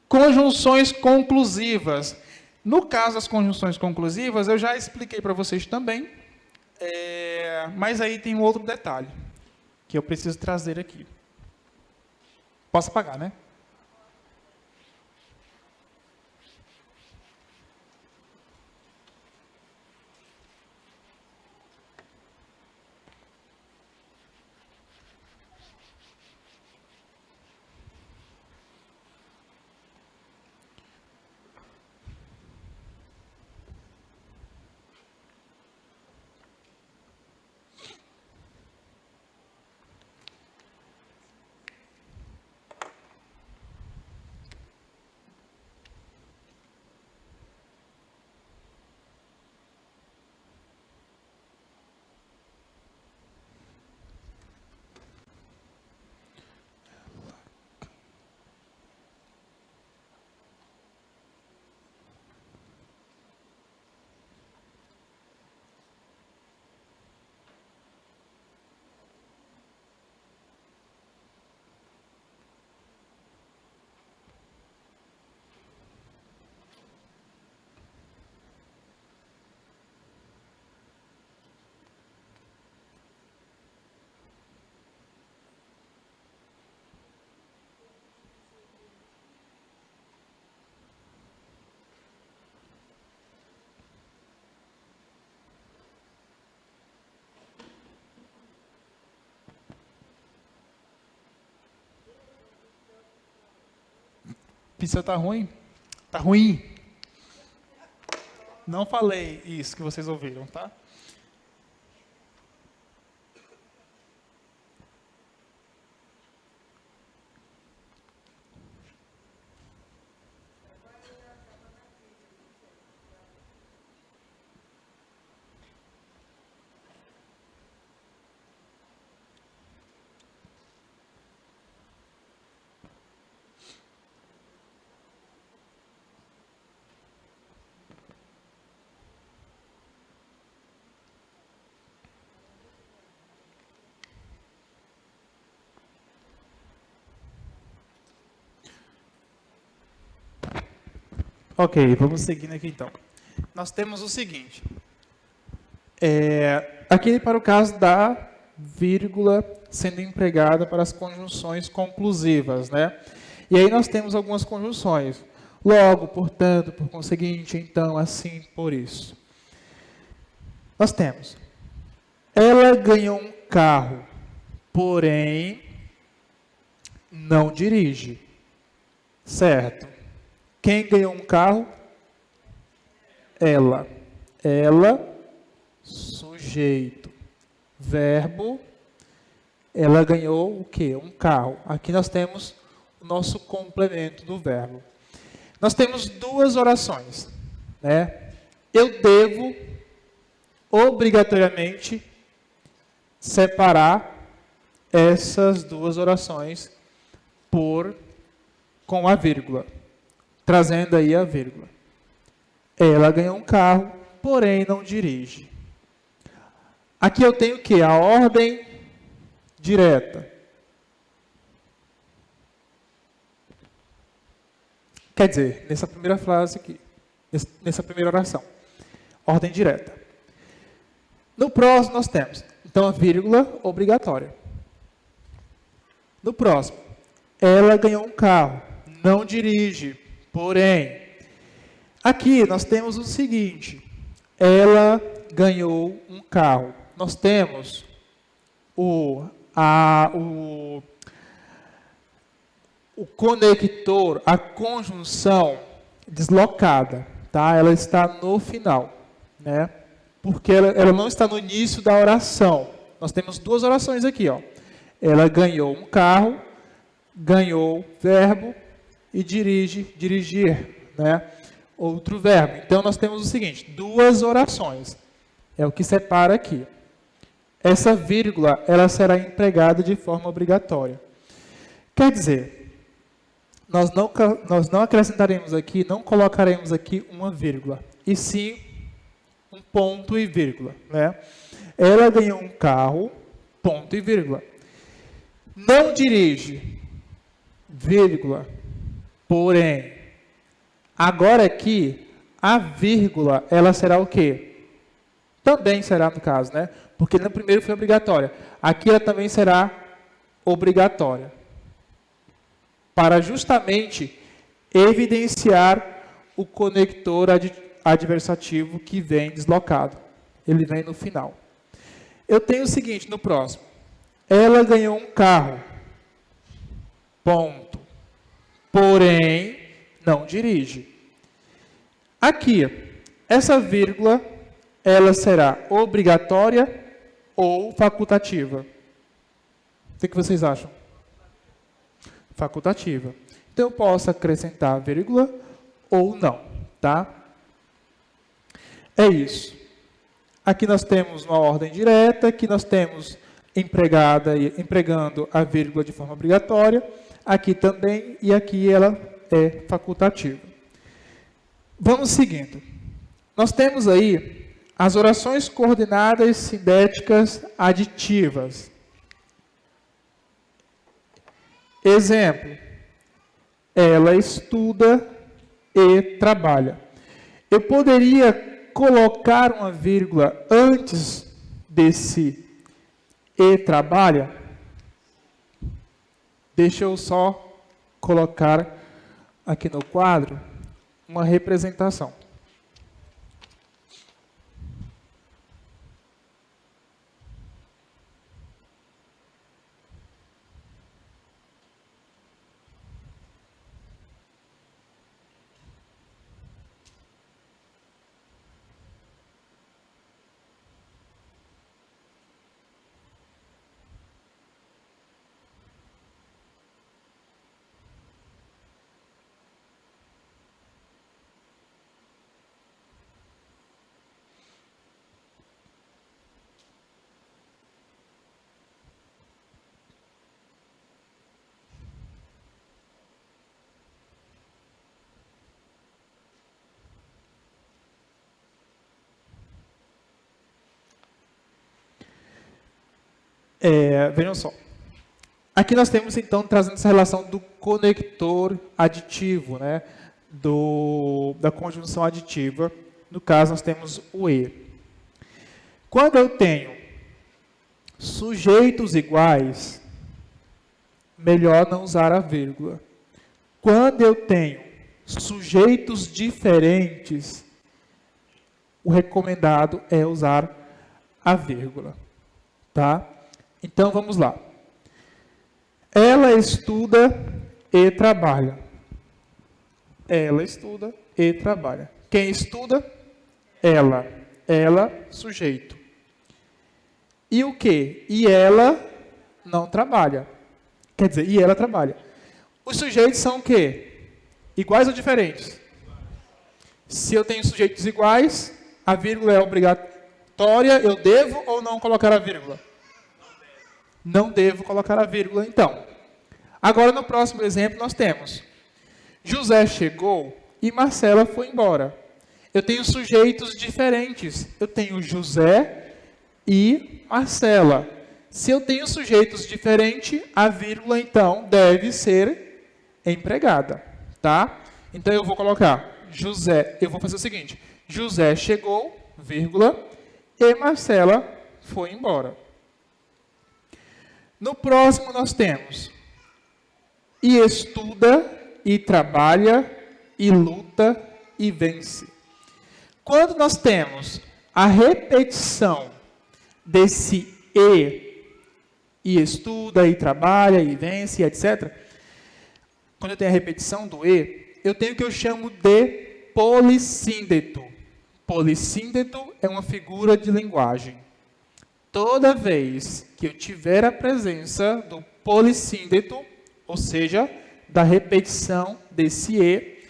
Conjunções conclusivas. No caso das conjunções conclusivas, eu já expliquei para vocês também, mas aí tem um outro detalhe que eu preciso trazer aqui. Posso apagar, né? pizza tá ruim? Tá ruim. Não falei isso que vocês ouviram, tá? Ok, vamos seguindo aqui então. Nós temos o seguinte. Aqui para o caso da vírgula sendo empregada para as conjunções conclusivas, né? E aí nós temos algumas conjunções. Logo, portanto, por conseguinte, então, assim, por isso. Nós temos. Ela ganhou um carro, porém não dirige. Certo? Quem ganhou um carro? Ela. Ela, sujeito. Verbo, ela ganhou o quê? Um carro. Aqui nós temos o nosso complemento do verbo. Nós temos duas orações, né? Eu devo obrigatoriamente separar essas duas orações com a vírgula, trazendo aí a vírgula. Ela ganhou um carro, porém não dirige. Aqui eu tenho o quê? A ordem direta. Quer dizer, nessa primeira frase aqui, nessa primeira oração. Ordem direta. No próximo nós temos, então, a vírgula obrigatória. No próximo, ela ganhou um carro, não dirige, porém. Aqui nós temos o seguinte, ela ganhou um carro. Nós temos o conector, a conjunção deslocada, tá? Ela está no final, né? Porque ela não está no início da oração. Nós temos duas orações aqui, ó. Ela ganhou um carro, ganhou verbo e dirige, dirigir, né? Outro verbo. Então nós temos o seguinte, duas orações. É o que separa aqui. Essa vírgula, ela será empregada de forma obrigatória. Quer dizer, nós não acrescentaremos aqui, não colocaremos aqui uma vírgula, e sim um ponto e vírgula, né? Ela ganhou um carro, ponto e vírgula. Não dirige, vírgula, porém. Agora aqui, a vírgula, ela será o quê? Também será no caso, né? Porque no primeiro foi obrigatória. Aqui ela também será obrigatória. Para justamente evidenciar o conector adversativo que vem deslocado. Ele vem no final. Eu tenho o seguinte no próximo. Ela ganhou um carro. Ponto. Porém, não dirige. Aqui, essa vírgula, ela será obrigatória ou facultativa? O que vocês acham? Facultativa. Então, eu posso acrescentar a vírgula ou não, tá? É isso. Aqui nós temos uma ordem direta, aqui nós temos empregando a vírgula de forma obrigatória, aqui também, e aqui ela é facultativa. Vamos seguindo. Nós temos aí as orações coordenadas sindéticas aditivas. Exemplo. Ela estuda e trabalha. Eu poderia colocar uma vírgula antes desse e trabalha? Deixa eu só colocar aqui no quadro uma representação. Vejam só. Aqui nós temos, então, trazendo essa relação do conector aditivo, né? Da conjunção aditiva. No caso, nós temos o E. Quando eu tenho sujeitos iguais, melhor não usar a vírgula. Quando eu tenho sujeitos diferentes, o recomendado é usar a vírgula. Tá? Então, vamos lá. Ela estuda e trabalha. Ela estuda e trabalha. Quem estuda? Ela. Ela, sujeito. E o quê? E ela não trabalha. Quer dizer, e ela trabalha. Os sujeitos são o quê? Iguais ou diferentes? Se eu tenho sujeitos iguais, a vírgula é obrigatória, eu devo ou não colocar a vírgula? Não devo colocar a vírgula, então. Agora, no próximo exemplo, nós temos José chegou e Marcela foi embora. Eu tenho sujeitos diferentes. Eu tenho José e Marcela. Se eu tenho sujeitos diferentes, a vírgula, então, deve ser empregada. Tá? Então, eu vou colocar José. Eu vou fazer o seguinte. José chegou, vírgula, e Marcela foi embora. No próximo, nós temos e estuda, e trabalha, e luta, e vence. Quando nós temos a repetição desse e estuda, e trabalha, e vence, etc. Quando eu tenho a repetição do e, eu tenho o que eu chamo de polissíndeto. Polissíndeto é uma figura de linguagem. Toda vez que eu tiver a presença do polissíndeto, ou seja, da repetição desse e,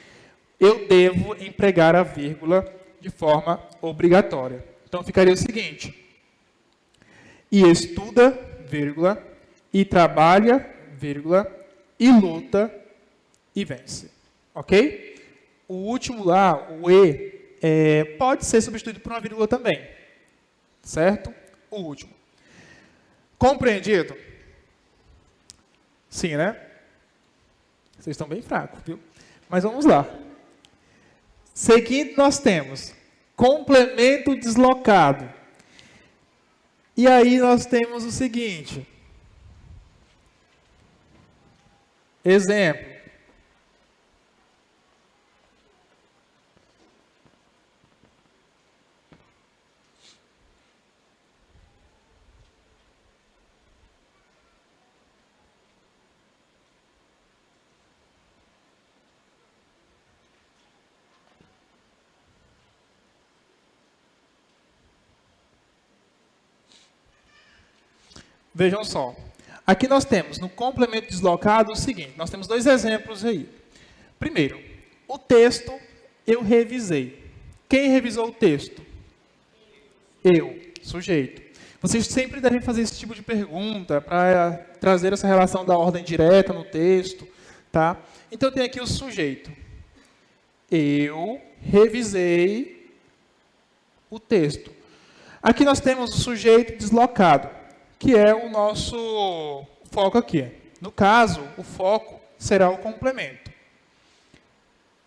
eu devo empregar a vírgula de forma obrigatória. Então, ficaria o seguinte. E estuda, vírgula, e trabalha, vírgula, e luta, e vence. Ok? O último lá, o e, pode ser substituído por uma vírgula também. Certo? O último. Compreendido? Sim, né? Vocês estão bem fracos, viu? Mas vamos lá. Seguinte, nós temos complemento deslocado. E aí nós temos o seguinte. Exemplo. Vejam só. Aqui nós temos, no complemento deslocado, o seguinte. Nós temos dois exemplos aí. Primeiro, o texto eu revisei. Quem revisou o texto? Eu, sujeito. Vocês sempre devem fazer esse tipo de pergunta para trazer essa relação da ordem direta no texto. Tá? Então, eu tenho aqui o sujeito. Eu revisei o texto. Aqui nós temos o sujeito deslocado, que é o nosso foco aqui. No caso, o foco será o complemento.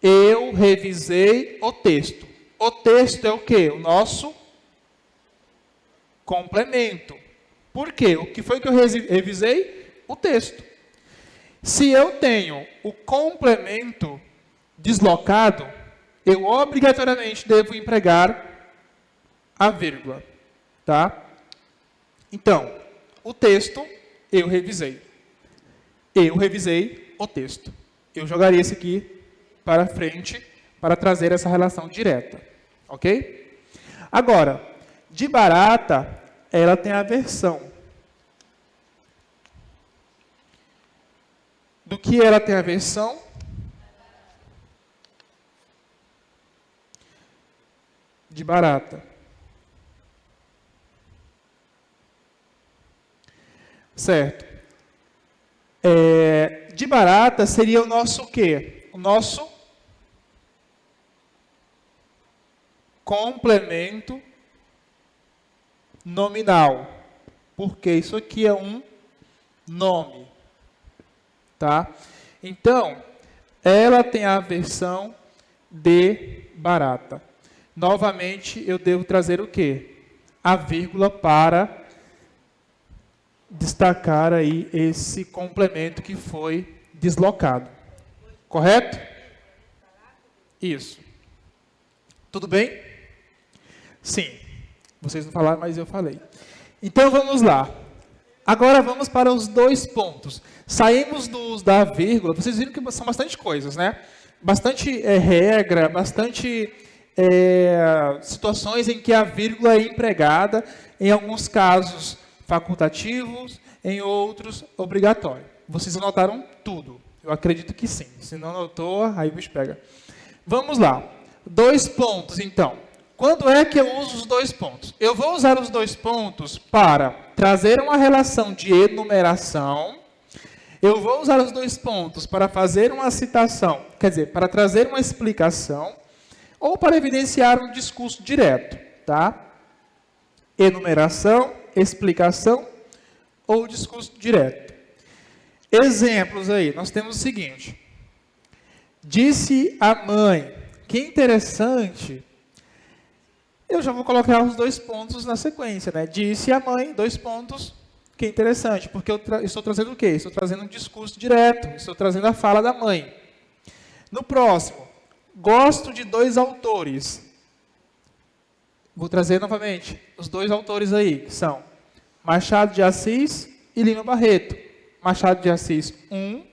Eu revisei o texto. O texto é o quê? O nosso complemento. Por quê? O que foi que eu revisei? O texto. Se eu tenho o complemento deslocado, eu obrigatoriamente devo empregar a vírgula. Tá? Então, o texto, eu revisei. Eu revisei o texto. Eu jogaria esse aqui para frente para trazer essa relação direta. Ok? Agora, de barata, ela tem a versão. Do que ela tem a versão? De barata. Certo. De barata seria o nosso o quê? O nosso complemento nominal. porque isso aqui é um nome. Tá? Então, ela tem a versão de barata. Novamente, eu devo trazer o quê? A vírgula para destacar aí esse complemento que foi deslocado. Correto? Isso. Tudo bem? Sim. Vocês não falaram, mas eu falei. Então, vamos lá. Agora, vamos para os 2 pontos. Saímos do uso da vírgula. Vocês viram que são bastante coisas, né? Bastante regra, bastante situações em que a vírgula é empregada, em alguns casos facultativos, em outros obrigatório. Vocês anotaram tudo? Eu acredito que sim. Se não anotou, aí o bicho pega. Vamos lá. 2 pontos, então. Quando é que eu uso os 2 pontos? Eu vou usar os 2 pontos para trazer uma relação de enumeração. Eu vou usar os 2 pontos para fazer uma citação, quer dizer, para trazer uma explicação, ou para evidenciar um discurso direto, tá? Enumeração, explicação ou discurso direto. Exemplos aí, nós temos o seguinte. Disse a mãe. Que interessante. Eu já vou colocar os 2 pontos na sequência, né? Disse a mãe, 2 pontos. Que interessante, porque eu estou trazendo o quê? Estou trazendo um discurso direto, estou trazendo a fala da mãe. No próximo, gosto de 2 autores. Vou trazer novamente os 2 autores aí, que são Machado de Assis e Lima Barreto. Machado de Assis, 1,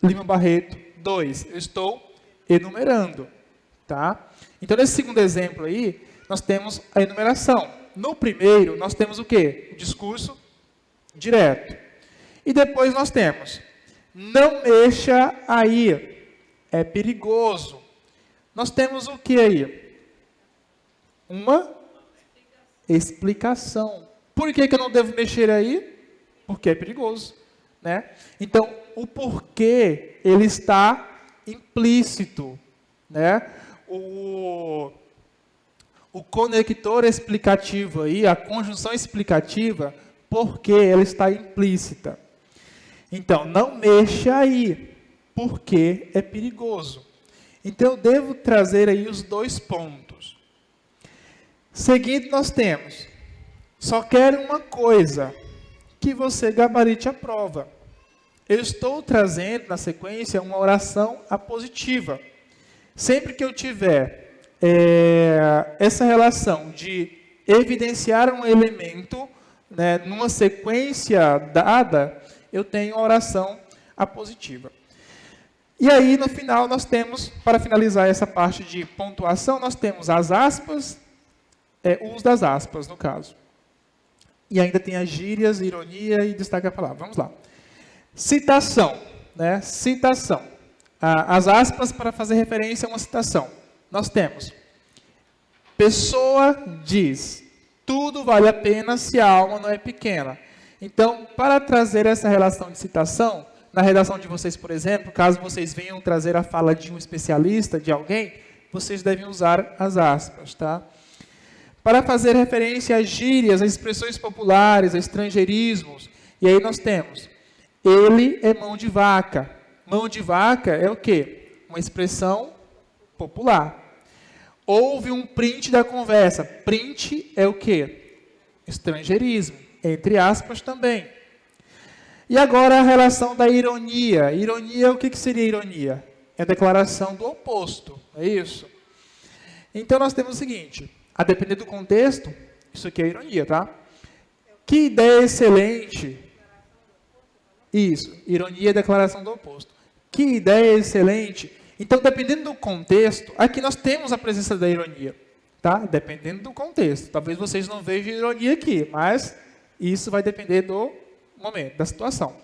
Lima Barreto, 2. Eu estou enumerando, tá? Então, nesse segundo exemplo aí, nós temos a enumeração. No primeiro, nós temos o quê? O discurso direto. E depois nós temos, não mexa aí, é perigoso. Nós temos o que aí? Uma explicação. Por que eu não devo mexer aí? Porque é perigoso, né? Então, o porquê, ele está implícito, né? O conector explicativo aí, a conjunção explicativa, porque ela está implícita. Então, não mexa aí, porque é perigoso. Então, eu devo trazer aí os 2 pontos. Seguindo, nós temos, só quero uma coisa, que você gabarite a prova. Eu estou trazendo, na sequência, uma oração apositiva. Sempre que eu tiver essa relação de evidenciar um elemento, né, numa sequência dada, eu tenho a oração apositiva. E aí, no final, nós temos, para finalizar essa parte de pontuação, nós temos as aspas, o uso das aspas, no caso. E ainda tem as gírias, ironia e destaque a palavra. Vamos lá. Citação, né? Citação. As aspas para fazer referência a uma citação. Nós temos, pessoa diz, tudo vale a pena se a alma não é pequena. Então, para trazer essa relação de citação, na redação de vocês, por exemplo, caso vocês venham trazer a fala de um especialista, de alguém, vocês devem usar as aspas, tá? Para fazer referência às gírias, às expressões populares, a estrangeirismos, e aí nós temos, ele é mão de vaca. Mão de vaca é o quê? Uma expressão popular. Houve um print da conversa. Print é o quê? Estrangeirismo, entre aspas também. E agora a relação da ironia. Ironia, o que seria ironia? É a declaração do oposto, é isso? Então nós temos o seguinte, a depender do contexto, isso aqui é ironia, tá? Que ideia excelente. Isso, ironia é declaração do oposto. Que ideia excelente. Então, dependendo do contexto, aqui nós temos a presença da ironia, tá? Dependendo do contexto. Talvez vocês não vejam ironia aqui, mas isso vai depender do momento, da situação.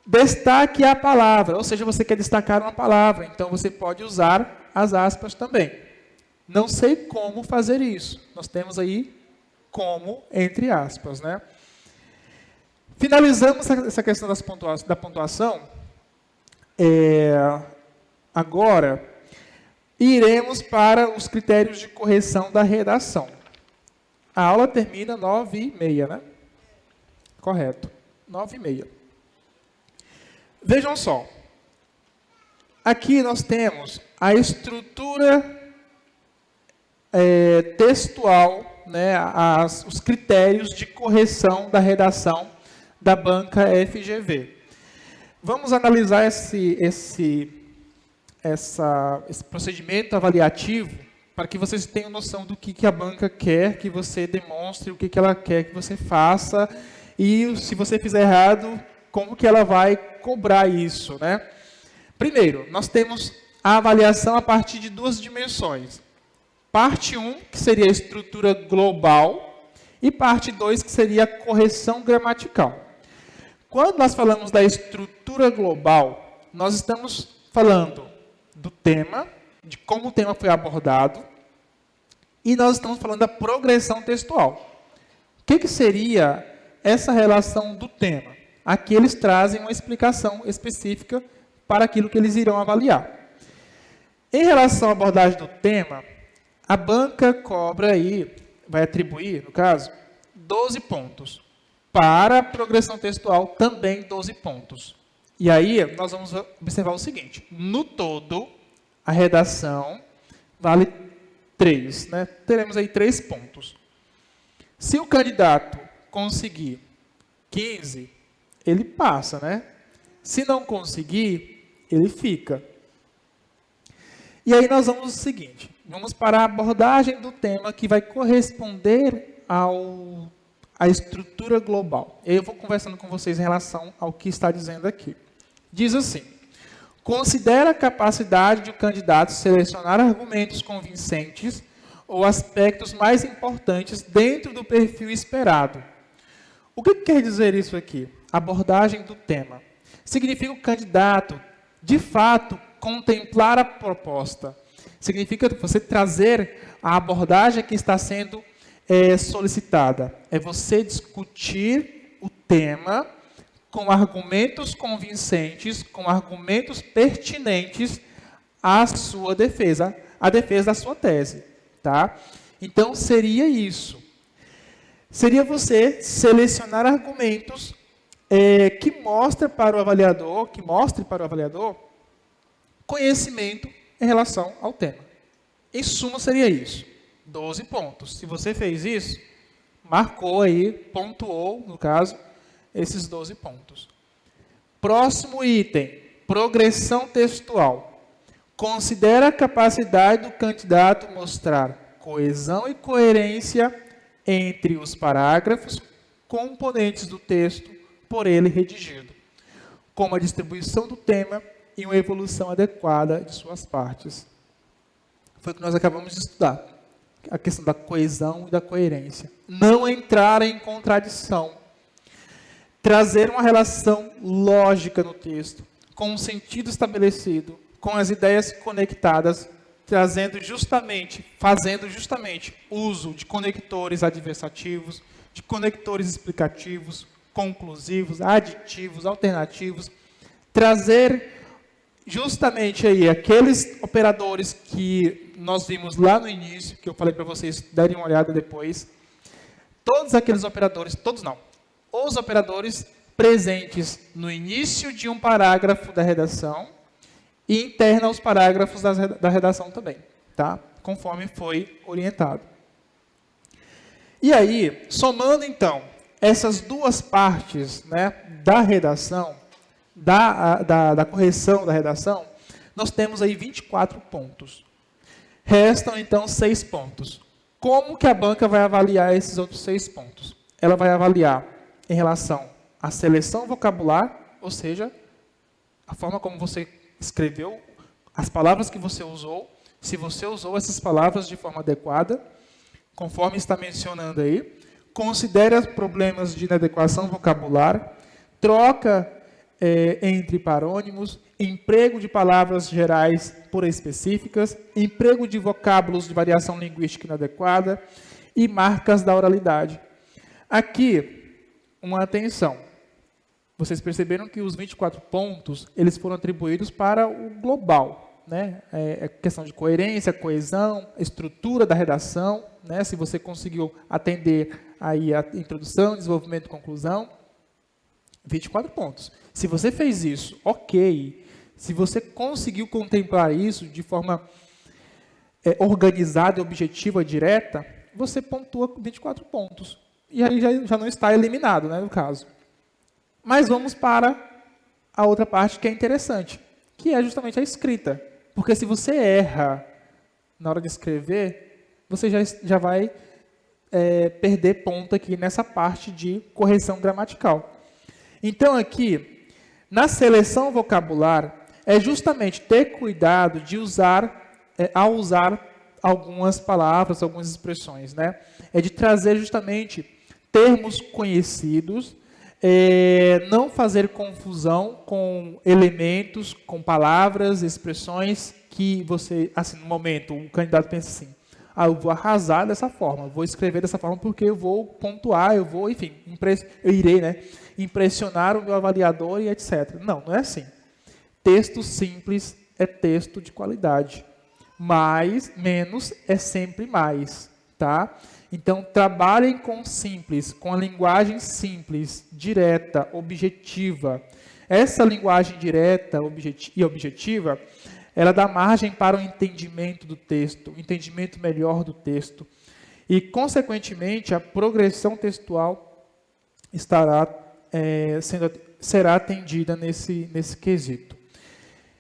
Destaque a palavra, ou seja, você quer destacar uma palavra, então você pode usar as aspas também. Não sei como fazer isso. Nós temos aí como, entre aspas, né? Finalizamos essa questão da pontuação. Agora, iremos para os critérios de correção da redação. A aula termina 9h30, né? correto. 9,5. Vejam só. Aqui nós temos a estrutura textual, né, os critérios de correção da redação da banca FGV. Vamos analisar esse procedimento avaliativo para que vocês tenham noção do que a banca quer que você demonstre, o que ela quer que você faça e, se você fizer errado, como que ela vai cobrar isso, né? Primeiro, nós temos a avaliação a partir de duas dimensões. Parte 1, que seria a estrutura global, e parte 2, que seria a correção gramatical. Quando nós falamos da estrutura global, nós estamos falando do tema, de como o tema foi abordado, e nós estamos falando da progressão textual. O que seria essa relação do tema? Aqui eles trazem uma explicação específica para aquilo que eles irão avaliar. Em relação à abordagem do tema, a banca cobra aí, vai atribuir, no caso, 12 pontos. Para a progressão textual, também 12 pontos. E aí, nós vamos observar o seguinte. No todo, a redação vale 3. Né? Teremos aí 3 pontos. Se o candidato conseguir 15, ele passa, né? Se não conseguir, ele fica. E aí nós vamos o seguinte. Vamos para a abordagem do tema que vai corresponder à estrutura global. Eu vou conversando com vocês em relação ao que está dizendo aqui. Diz assim: considera a capacidade do candidato selecionar argumentos convincentes ou aspectos mais importantes dentro do perfil esperado. O que quer dizer isso aqui? Abordagem do tema. Significa o candidato, de fato, contemplar a proposta. Significa você trazer a abordagem que está sendo solicitada. É você discutir o tema com argumentos convincentes, com argumentos pertinentes à sua defesa, à defesa da sua tese. Tá? Então, seria isso. Seria você selecionar argumentos que mostrem para o avaliador conhecimento em relação ao tema. Em suma, seria isso. 12 pontos. Se você fez isso, marcou aí, pontuou, no caso, esses 12 pontos. Próximo item, progressão textual. Considera a capacidade do candidato mostrar coesão e coerência entre os parágrafos componentes do texto por ele redigido, como a distribuição do tema e uma evolução adequada de suas partes. Foi o que nós acabamos de estudar. A questão da coesão e da coerência. Não entrar em contradição. Trazer uma relação lógica no texto, com um sentido estabelecido, com as ideias conectadas, fazendo justamente uso de conectores adversativos, de conectores explicativos, conclusivos, aditivos, alternativos. Trazer justamente aí aqueles operadores que nós vimos lá no início, que eu falei para vocês darem uma olhada depois. Todos aqueles operadores, todos não, os operadores presentes no início de um parágrafo da redação e interna aos parágrafos da redação também, tá? Conforme foi orientado. E aí, somando então essas duas partes, né, da redação, da correção da redação, nós temos aí 24 pontos. Restam, então, 6 pontos. Como que a banca vai avaliar esses outros 6 pontos? Ela vai avaliar em relação à seleção vocabular, ou seja, a forma como você escreveu, as palavras que você usou, se você usou essas palavras de forma adequada, conforme está mencionando aí. Considere problemas de inadequação vocabular, troca entre parônimos, emprego de palavras gerais por específicas, emprego de vocábulos de variação linguística inadequada e marcas da oralidade. Aqui, uma atenção. Vocês perceberam que os 24 pontos, eles foram atribuídos para o global, né? Questão de coerência, coesão, estrutura da redação, né? Se você conseguiu atender aí a introdução, desenvolvimento e conclusão, 24 pontos. Se você fez isso, ok. Se você conseguiu contemplar isso de forma organizada, objetiva, direta, você pontua 24 pontos. E aí já não está eliminado, né, no caso. Mas vamos para a outra parte que é interessante, que é justamente a escrita. Porque se você erra na hora de escrever, você já vai perder ponto aqui nessa parte de correção gramatical. Então, aqui, na seleção vocabular, é justamente ter cuidado de ao usar algumas palavras, algumas expressões, né? É de trazer justamente termos conhecidos, não fazer confusão com elementos, com palavras, expressões que você, assim, no momento, o candidato pensa assim, eu vou arrasar dessa forma, vou escrever dessa forma porque eu vou pontuar, eu vou, enfim, eu irei, né, impressionar o meu avaliador e etc. Não é assim. Texto simples é texto de qualidade. Menos é sempre mais, tá? Então, trabalhem com simples, com a linguagem simples, direta, objetiva. Essa linguagem direta e objetiva, ela dá margem para o entendimento do texto, o entendimento melhor do texto. E, consequentemente, a progressão textual será atendida nesse quesito.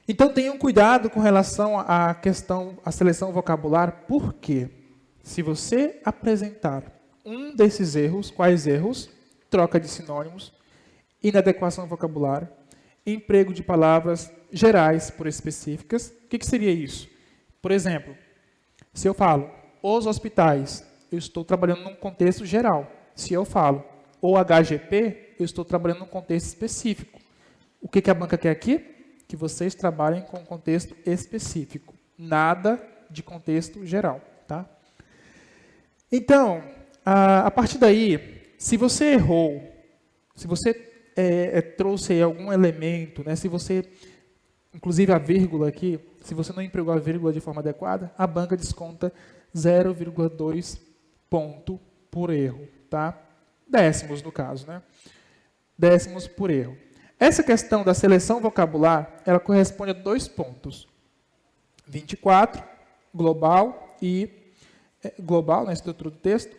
Então, tenham cuidado com relação à seleção vocabular, porque se você apresentar um desses erros, quais erros? Troca de sinônimos, inadequação vocabular, emprego de palavras gerais por específicas. O que seria isso? Por exemplo, se eu falo os hospitais, eu estou trabalhando num contexto geral. Se eu falo o HGP, eu estou trabalhando num contexto específico. O que a banca quer aqui? Que vocês trabalhem com contexto específico. Nada de contexto geral. Tá? Então, a partir daí, se você errou, se você trouxe algum elemento, né, se você, inclusive a vírgula aqui, se você não empregou a vírgula de forma adequada, a banca desconta 0,2 ponto por erro. Tá? Décimos, no caso. Né? Décimos por erro. Essa questão da seleção vocabular, ela corresponde a 2 pontos. 24, global, na estrutura do texto,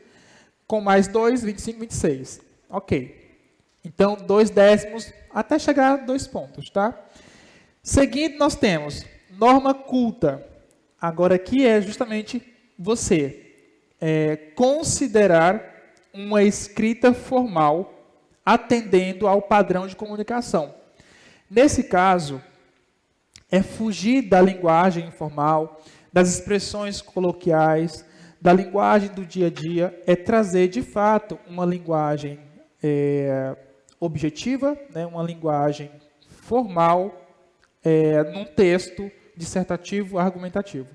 com mais 2, 25, 26. Ok. Então, 2 décimos, até chegar a 2 pontos, tá? Seguindo, nós temos norma culta. Agora, aqui é justamente você considerar uma escrita formal atendendo ao padrão de comunicação. Nesse caso, é fugir da linguagem informal, das expressões coloquiais, da linguagem do dia a dia, é trazer, de fato, uma linguagem objetiva, né, uma linguagem formal, num texto dissertativo, argumentativo.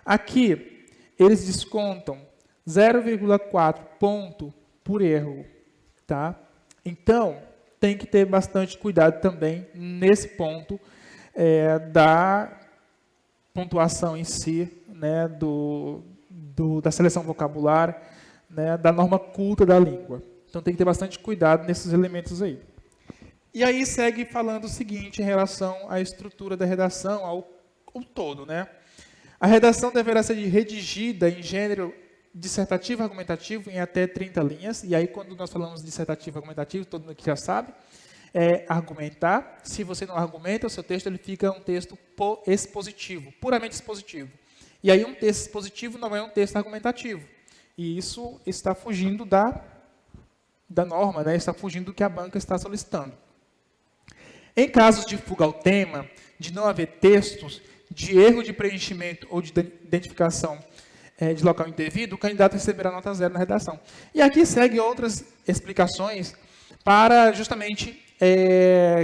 Aqui, eles descontam 0,4 ponto por erro, tá? Então, tem que ter bastante cuidado também nesse ponto da pontuação em si, né, da seleção vocabular, né, da norma culta da língua. Então, tem que ter bastante cuidado nesses elementos aí. E aí segue falando o seguinte em relação à estrutura da redação, ao todo. Né? A redação deverá ser redigida em gênero dissertativo argumentativo em até 30 linhas, e aí quando nós falamos de dissertativo argumentativo, todo mundo aqui já sabe, é argumentar. Se você não argumenta, o seu texto ele fica um texto expositivo, puramente expositivo. E aí um texto expositivo não é um texto argumentativo. E isso está fugindo da norma, né? Está fugindo do que a banca está solicitando. Em casos de fuga ao tema, de não haver textos, de erro de preenchimento ou de identificação de local indevido, o candidato receberá nota 0 na redação. E aqui segue outras explicações para justamente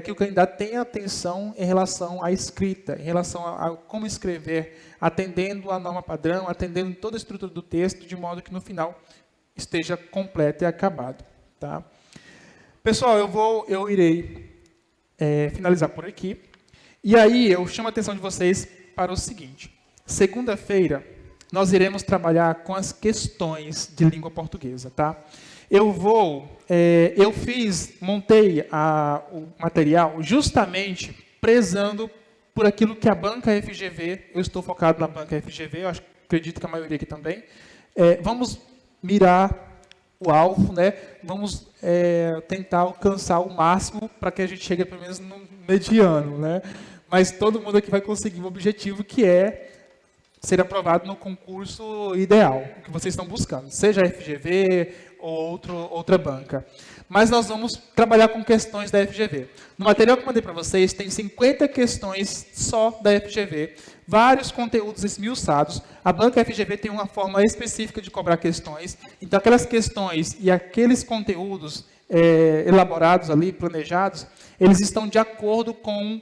que o candidato tenha atenção em relação à escrita, em relação a como escrever, atendendo a norma padrão, atendendo toda a estrutura do texto, de modo que no final esteja completo e acabado. Tá? Pessoal, eu irei finalizar por aqui. E aí eu chamo a atenção de vocês para o seguinte. Segunda-feira, nós iremos trabalhar com as questões de língua portuguesa, tá? montei o material justamente prezando por aquilo que a banca FGV, eu estou focado na banca FGV, acredito que a maioria aqui também, vamos mirar o alvo, né? Vamos tentar alcançar o máximo para que a gente chegue pelo menos no mediano, né? Mas todo mundo aqui vai conseguir o objetivo que é ser aprovado no concurso ideal, que vocês estão buscando, seja a FGV ou outra banca. Mas nós vamos trabalhar com questões da FGV. No material que eu mandei para vocês, tem 50 questões só da FGV, vários conteúdos esmiuçados. A banca FGV tem uma forma específica de cobrar questões, então aquelas questões e aqueles conteúdos elaborados ali, planejados, eles estão de acordo com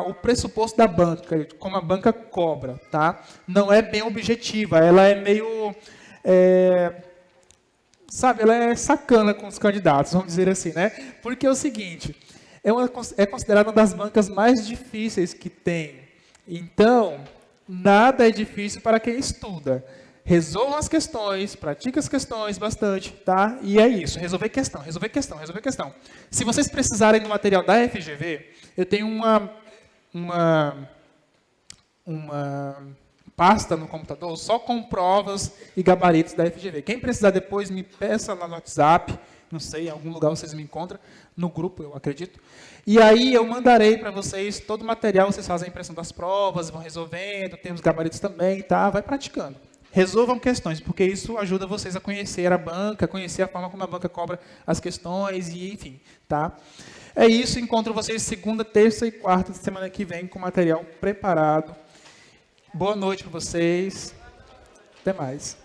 o pressuposto da banca, como a banca cobra, tá? Não é bem objetiva, ela é meio, ela é sacana com os candidatos, vamos dizer assim, né? Porque é o seguinte, é considerada uma das bancas mais difíceis que tem. Então, nada é difícil para quem estuda. Resolvam as questões, pratique as questões bastante, tá? E é isso, resolver questão, resolver questão, resolver questão. Se vocês precisarem do material da FGV, eu tenho uma pasta no computador só com provas e gabaritos da FGV. Quem precisar depois, me peça lá no WhatsApp, não sei, em algum lugar vocês me encontram, no grupo, eu acredito. E aí eu mandarei para vocês todo o material, vocês fazem a impressão das provas, vão resolvendo, tem os gabaritos também, tá? Vai praticando. Resolvam questões, porque isso ajuda vocês a conhecer a banca, conhecer a forma como a banca cobra as questões, e enfim, tá? É isso, encontro vocês segunda, terça e quarta de semana que vem com material preparado. Boa noite para vocês. Até mais.